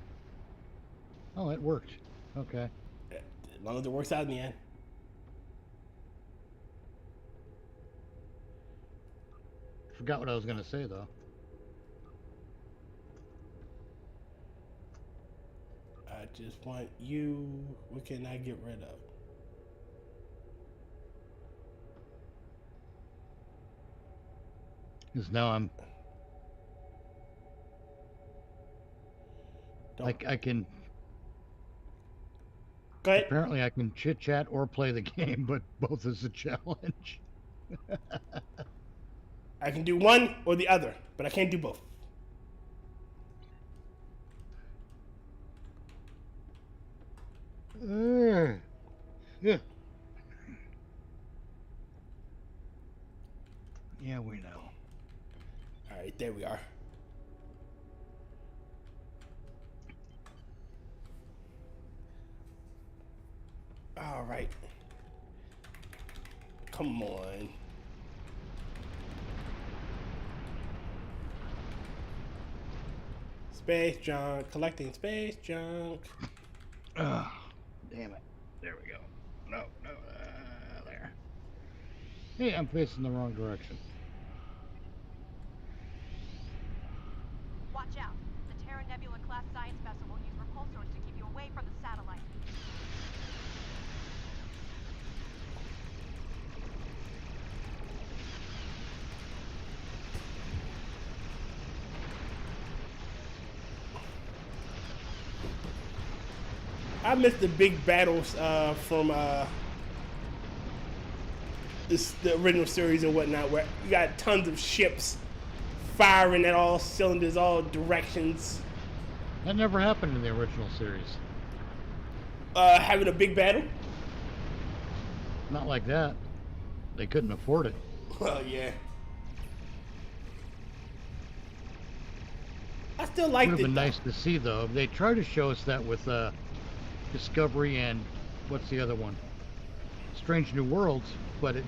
Oh, it worked. Okay. As long as it works out in the end. Forgot what I was going to say, though. I just want you. What can I get rid of? Because now I'm... I can... Go ahead. Apparently I can chit-chat or play the game, but both is a challenge. I can do one or the other, but I can't do both. Yeah. Yeah, we know. All right, there we are. All right. Come on. Space junk. Collecting space junk. Oh, damn it. There we go. No, there. Hey, I'm facing the wrong direction. Watch out. The Terra Nebula class science vessel will use repulsors to keep you away from the satellite. I missed the big battles from the original series and whatnot, where you got tons of ships firing at all cylinders, all directions. That never happened in the original series. Having a big battle. Not like that. They couldn't afford it. Well, yeah. I still liked Would it. have been though. nice to see, though. They tried to show us that with Discovery and what's the other one? Strange New Worlds, but it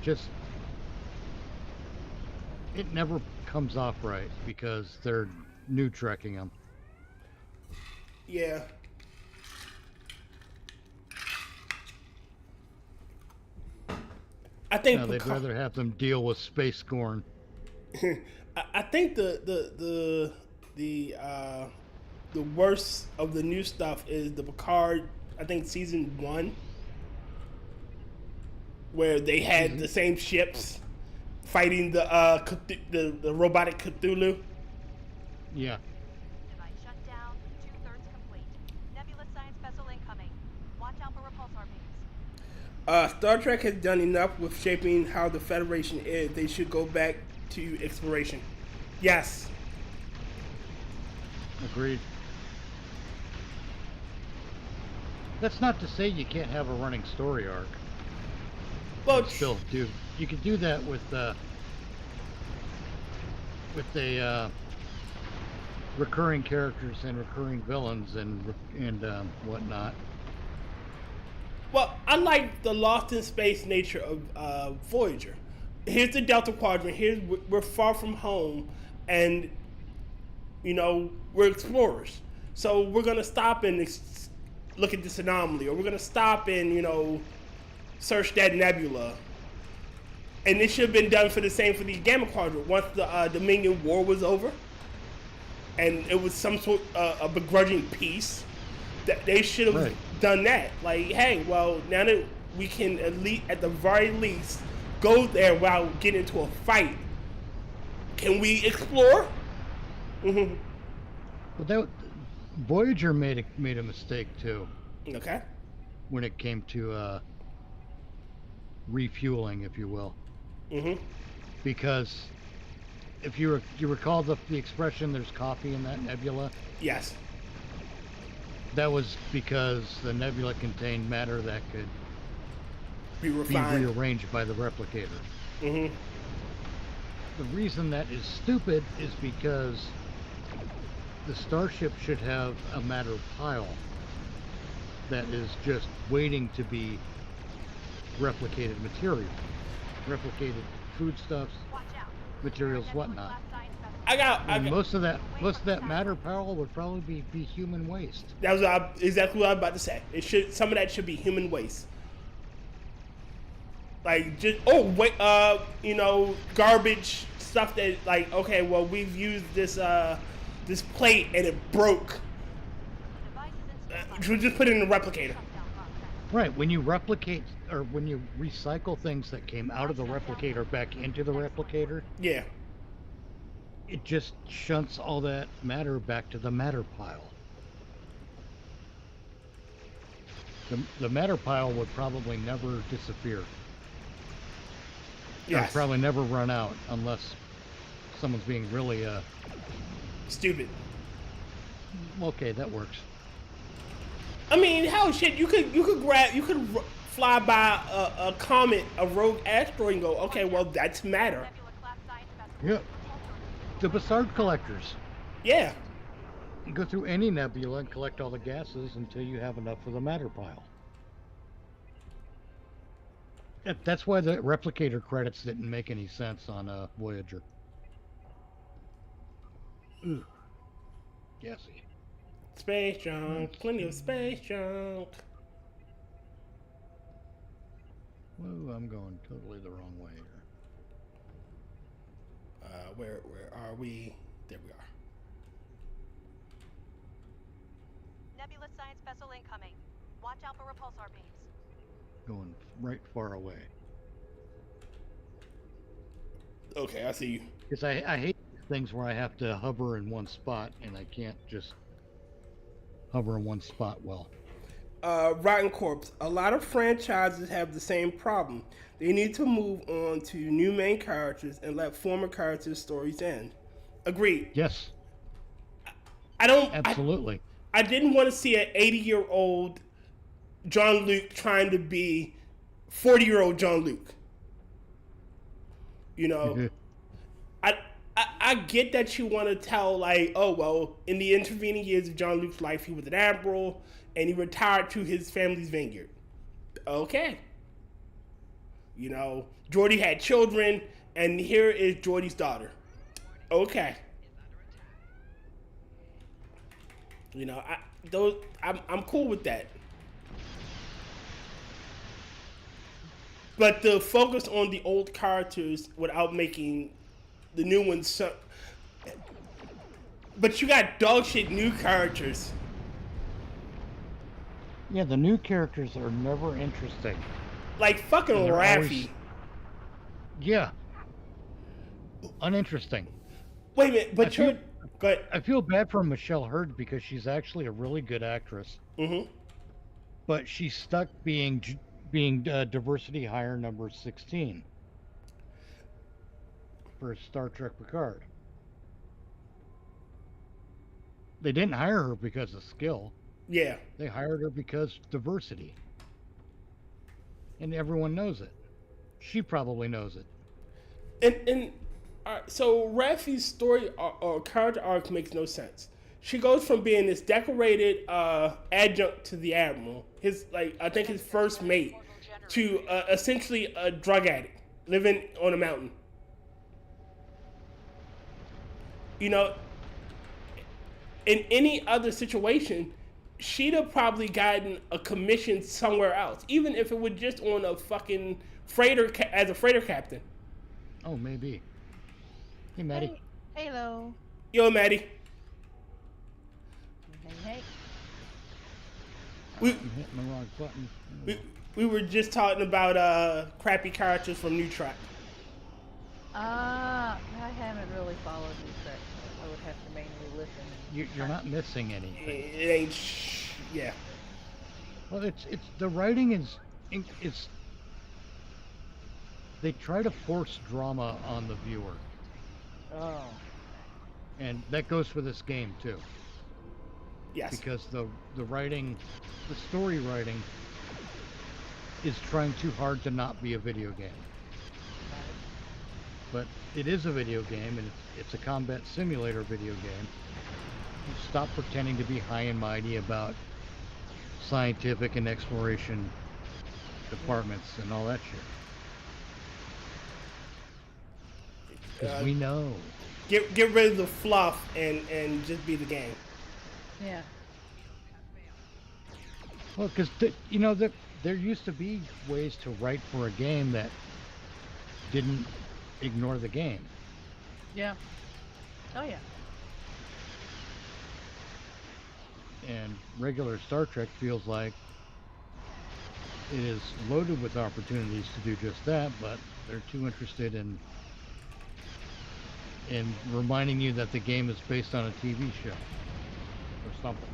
never comes off right because they're new trekking them. Yeah. I think They'd rather have them deal with space scorn. I think the worst of the new stuff is the Picard. I think season 1, where they had the same ships fighting the robotic Cthulhu. Yeah. Device shut down. 2/3 complete. Nebula science vessel incoming. Watch out for repulsor beams. Star Trek has done enough with shaping how the Federation is. They should go back to exploration. Yes. Agreed. That's not to say you can't have a running story arc. Well, You still do. You could do that with recurring characters and recurring villains and whatnot. Well, I like the lost in space nature of Voyager. Here's the Delta Quadrant. We're far from home, and we're explorers. So we're gonna stop and look at this anomaly, or we're gonna stop and search that nebula. And it should have been done for the the Gamma Quadrant once the Dominion War was over, and it was some sort of begrudging peace. That they should have done that. Like, hey, well, now that we can at the very least go there without getting into a fight, can we explore? But Voyager made a mistake too. Okay. When it came to refueling, if you will. Because if you recall the expression, "There's coffee in that nebula." Yes. That was because the nebula contained matter that could Be be refined. rearranged by the replicator. The reason that is stupid is because the starship should have a matter pile that is just waiting to be replicated material, replicated foodstuffs, Watch out. materials, Nebula whatnot. class science vessel. I got. And most of that matter pile would probably be human waste. That was exactly what I was about to say. Some of that should be human waste. Like just garbage stuff that like, okay, well, we've used this plate and it broke. Device is in Just put it in the replicator. shutdown process. Right, when you replicate or when you recycle things that came out of the replicator back into the replicator, Yeah. it just shunts all that matter back to the matter pile. The matter pile would probably never disappear. Or Yes. probably never run out unless someone's being really Stupid. okay, that works. I mean, hell, shit. You could fly by a comet, a rogue asteroid, and go, okay, well, that's matter. Nebula class science vessel. Yeah. The Bassard collectors. Yeah. You go through any nebula and collect all the gases until you have enough for the matter pile. That's why the replicator credits didn't make any sense on Voyager. Ooh. Gassy. Space junk. Plenty of space junk. Whoa, I'm going totally the wrong way here. Where are we? There we are. Nebula science vessel incoming. Watch out for repulsor beams. Going right far away. Okay, I see you. Because I hate things where I have to hover in one spot and I can't just hover in one spot well. Rotncorpse. A lot of franchises have the same problem. They need to move on to new main characters and let former characters' stories end. Agreed. Yes, I don't. absolutely. I didn't want to see an 80-year-old John Luke trying to be 40-year-old John Luke. I get that you want to tell, like, oh, well, in the intervening years of John Luke's life, he was an admiral and he retired to his family's vineyard. Okay. Geordi had children, and here is Geordi's daughter. Okay. I'm cool with that. But the focus on the old characters without making the new ones. But you got dog shit new characters. Yeah, the new characters are never interesting. Like fucking They're Raffi. always- Yeah. Uninteresting. Wait a minute, but I you're. feel- Go ahead. I feel bad for Michelle Hurd because she's actually a really good actress, Mm-hmm. but she's stuck being diversity hire number 16 for Star Trek Picard. They didn't hire her because of skill. Yeah. They hired her because diversity. And everyone knows it. She probably knows it. And so Raffi's story or character arc makes no sense. She goes from being this decorated adjunct to the admiral, I think his first mate, to essentially a drug addict living on a mountain. You know, in any other situation, she'd have probably gotten a commission somewhere else, even if it was just on a fucking freighter as a freighter captain. Oh, maybe. Hey, Maddy. Hey, hello. Yo, Maddy. Hey. We I'm hitting the wrong button. we were just talking about crappy characters from New Track. I haven't really followed these sections. I would have to mainly listen. You're not missing anything. It ain't yeah. Well, it's the writing is it's they try to force drama on the viewer, Oh. and that goes for this game too. Yes. Because the writing, the story writing, is trying too hard to not be a video game. But it is a video game, and it's a combat simulator video game. Stop pretending to be high and mighty about scientific and exploration departments and all that shit. Because we know. Get rid of the fluff and just be the game. Yeah. Well, because there used to be ways to write for a game that didn't ignore the game. Yeah. Oh, yeah. And regular Star Trek feels like it is loaded with opportunities to do just that, but they're too interested in reminding you that the game is based on a TV show or something.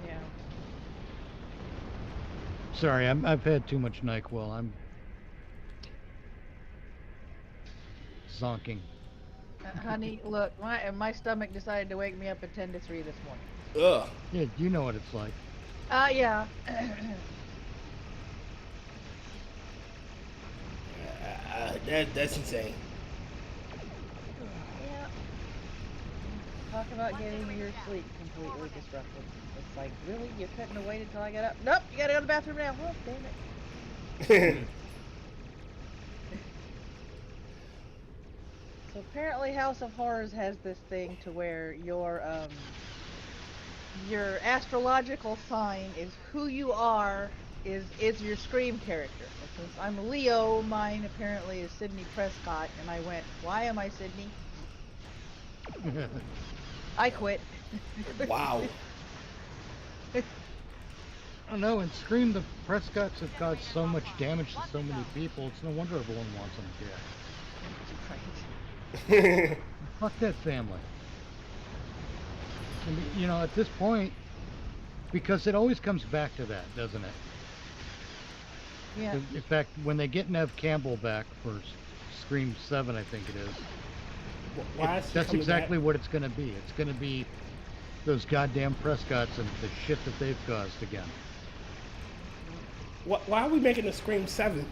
Yeah. Sorry, I've had too much NyQuil. I'm zonking. Honey, look, my stomach decided to wake me up at 10 to 3 this morning. Ugh. Yeah, you know what it's like. Yeah. That's insane. Yeah. Talk about getting your sleep completely disrupted. It's like, really? You couldn't have waited till I got up? Nope, you gotta go to the bathroom now. Oh, damn it. So apparently House of Horrors has this thing to where your astrological sign is who you are, is your Scream character. And since I'm Leo, mine apparently is Sydney Prescott, and I went, why am I Sydney? I quit. Wow. I don't know, in Scream, the Prescotts have caused so much damage to so many people, it's no wonder everyone wants them dead. Fuck that family. And, at this point, because it always comes back to that, doesn't it? Yeah. In fact, when they get Nev Campbell back for Scream 7, I think it is, Why is she that's coming exactly back? what it's going to be. It's going to be those goddamn Prescotts and the shit that they've caused again. Why are we making a Scream 7?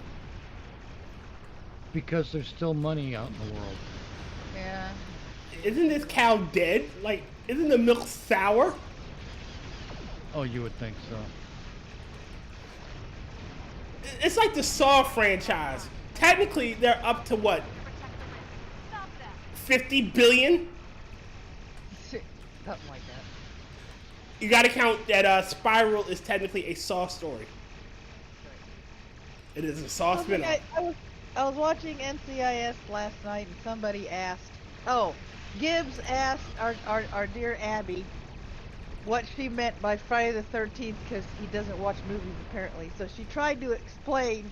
Because there's still money out in the world. Yeah. Isn't this cow dead? Like, isn't the milk sour? Oh, you would think so. It's like the Saw franchise. Technically, they're up to what? Stop that. 50 billion? Something like that. You gotta count that Spiral is technically a Saw story. It is a Saw spin-off. I was watching NCIS last night, and somebody asked, Oh, Gibbs asked our dear Abby what she meant by Friday the 13th because he doesn't watch movies apparently. So she tried to explain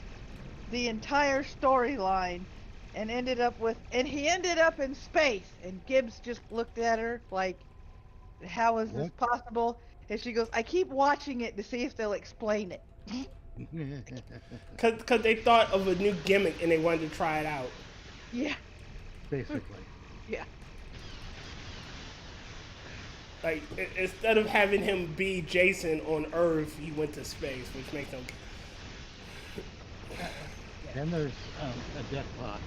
the entire storyline and he ended up in space. And Gibbs just looked at her like, how is this possible? And she goes, I keep watching it to see if they'll explain it. Cause they thought of a new gimmick and they wanted to try it out. Yeah. Basically. Yeah. Like, instead of having him be Jason on Earth, he went to space, which makes him... Then there's a death bot.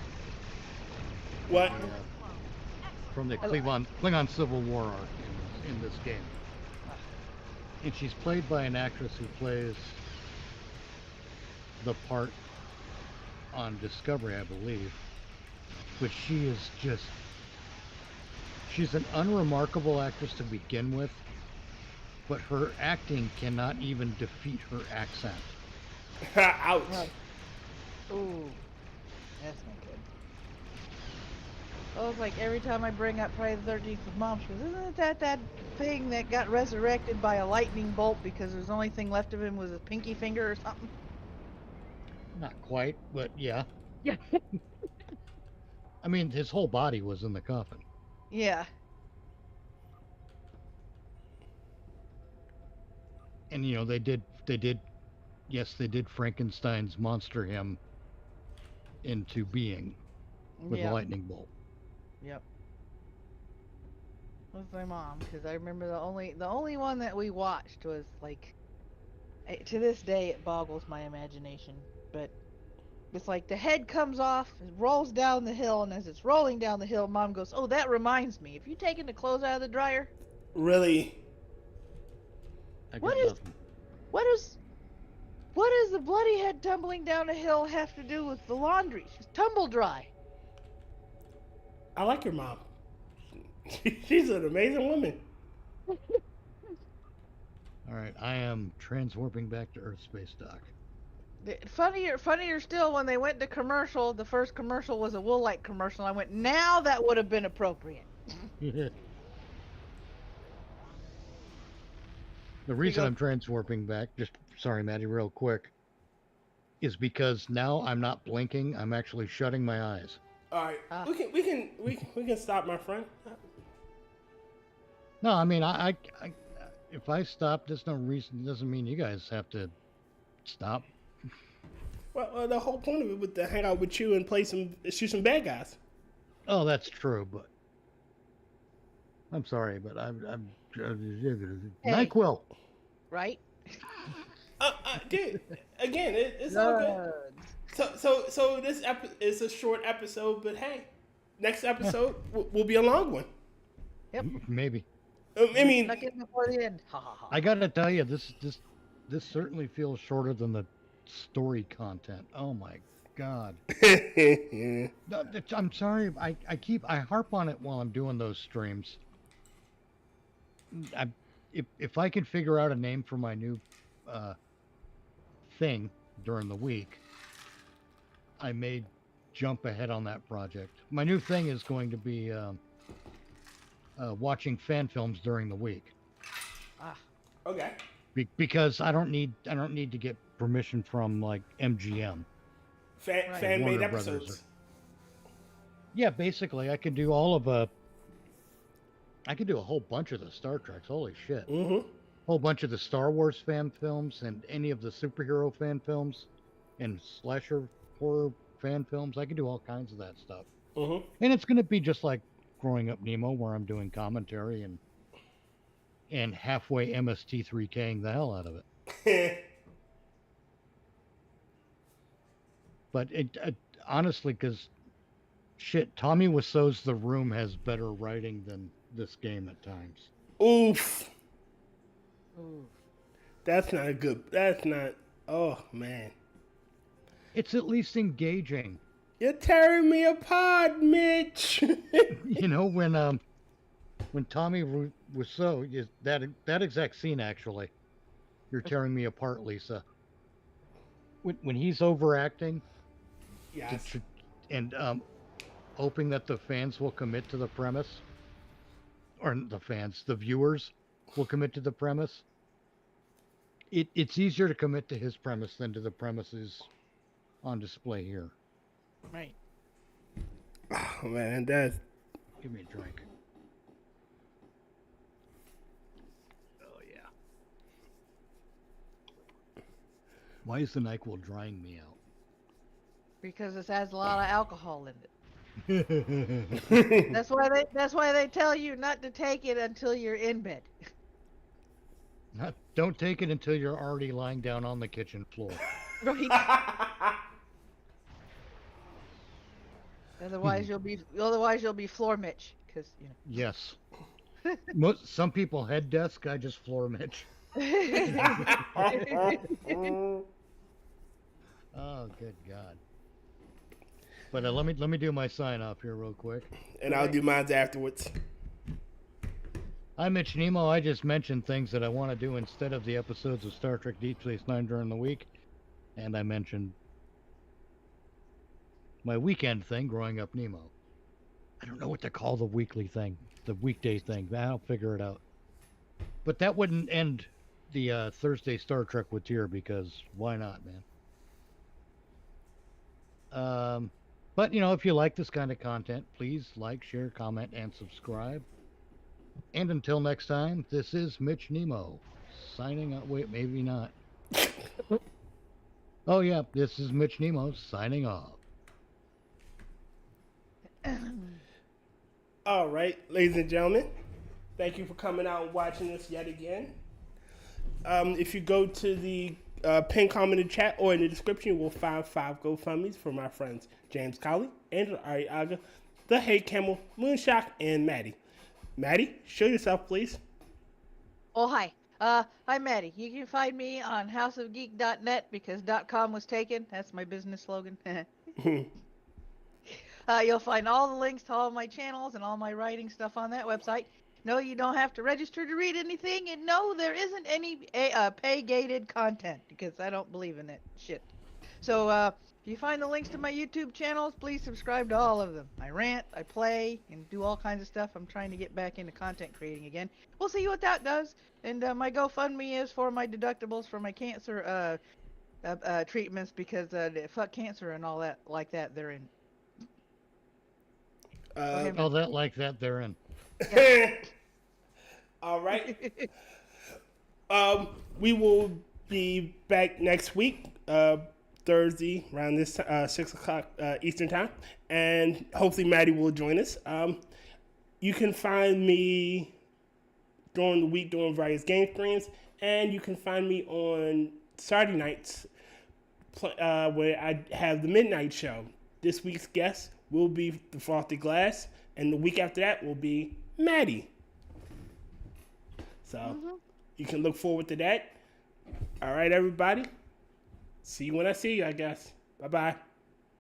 What? From the Klingon Civil War arc in this game. And she's played by an actress who plays the part on Discovery, I believe. But she is just... She's an unremarkable actress to begin with, but her acting cannot even defeat her accent. Ouch. Ooh. That's not good. I was like, every time I bring up Friday the 13th with Mom, she goes, isn't that thing that got resurrected by a lightning bolt because the only thing left of him was his pinky finger or something? Not quite, but yeah. Yeah. I mean, his whole body was in the coffin. Yeah. And you know, they did Frankenstein's monster him into being with a lightning bolt. Yep. With my mom, because I remember the only one that we watched was like, to this day it boggles my imagination, but it's like the head comes off, it rolls down the hill, and as it's rolling down the hill, Mom goes, "Oh, that reminds me. Have you taken the clothes out of the dryer?" Really? What does the bloody head tumbling down a hill have to do with the laundry? She's tumble dry. I like your mom. She's an amazing woman. Alright, I am transwarping back to Earth Space Dock. Funnier still, when they went to commercial, the first commercial was a Woolite commercial. I went, now that would have been appropriate. The reason I'm transwarping back, sorry, Maddy, real quick, is because now I'm not blinking. I'm actually shutting my eyes. All right, we can stop, my friend. No, I mean, I if I stop, there's no reason. Doesn't mean you guys have to stop. Well, the whole point of it was to hang out with you and shoot some bad guys. Oh, that's true, but I'm sorry, but I'm NyQuil. Right? Dude, again, it's all good. So this is a short episode, but hey, next episode will be a long one. Yep. Maybe. I mean, Stuck in before the end. Ha ha ha. I gotta tell you, this certainly feels shorter than the story content. Oh my god. No, I'm sorry. I harp on it while I'm doing those streams. If I can figure out a name for my new thing during the week, I may jump ahead on that project. My new thing is going to be watching fan films during the week. Okay. Because I don't need to get permission from like MGM. Fan made episodes. Yeah, basically, I could do all of I could do a whole bunch of the Star Treks. Holy shit! Mm-hmm. Whole bunch of the Star Wars fan films and any of the superhero fan films and slasher horror fan films. I could do all kinds of that stuff. Mm-hmm. And it's going to be just like Growing Up Nemo, where I'm doing commentary and halfway MST3K'ing the hell out of it. But honestly, because shit, Tommy Wiseau's The Room has better writing than this game at times. Oof. That's not good. That's not. Oh man. It's at least engaging. You're tearing me apart, Mitch. You know, when Tommy Wiseau is that exact scene, actually, you're tearing me apart, Lisa. When he's overacting. Yes. And hoping that the fans will commit to the premise, or the viewers will commit to the premise. It's easier to commit to his premise than to the premises on display here. Right. Oh man, that's Give me a drink. Oh yeah. Why is the NyQuil drying me out? Because it has a lot of alcohol in it. Not That's why they tell you not to take it until you're in bed. don't take it until you're already lying down on the kitchen floor. Right. Otherwise you'll be floor Mitch, because Yes. Some people head desk, I just floor Mitch. Oh, good God. But let me do my sign off here real quick. and I'll do mine afterwards. I'm Mitch Nemo. I just mentioned things that I want to do instead of the episodes of Star Trek Deep Space Nine during the week. And I mentioned my weekend thing, Growing Up Nemo. I don't know what to call the weekly thing, the weekday thing. I'll figure it out. But that wouldn't end the Thursday Star Trek with Tier, because why not, man? But, if you like this kind of content, please like, share, comment, and subscribe. And until next time, this is Mitch Nemo, signing out. Wait, maybe not. Oh, yeah, this is Mitch Nemo, signing off. All right, ladies and gentlemen, thank you for coming out and watching us yet again. If you go to the pinned comment in the chat or in the description, you will find 5 GoFundMes for my friends James Colley, Andrew Arreaga, the Hey Camel, Moonshock, and Maddy. Maddy, show yourself, please. Oh, hi. I'm Maddy. You can find me on houseofgeek.net because .com was taken. That's my business slogan. You'll find all the links to all my channels and all my writing stuff on that website. No, you don't have to register to read anything, and no, there isn't any pay-gated content because I don't believe in that shit. So, if you find the links to my YouTube channels, please subscribe to all of them. I rant, I play, and do all kinds of stuff. I'm trying to get back into content creating again. We'll see what that does. And my GoFundMe is for my deductibles for my cancer treatments because fuck cancer and all that like that they're in. Oh, that like that they're in. All right. We will be back next week, Thursday, around this 6 o'clock Eastern time, and hopefully Maddy will join us. You can find me during the week doing various game streams, and you can find me on Saturday nights where I have the midnight show. This week's guest will be the Frothy Glass, and the week after that will be Maddy. So you can look forward to that. All right, everybody. See you when I see you, I guess. Bye-bye.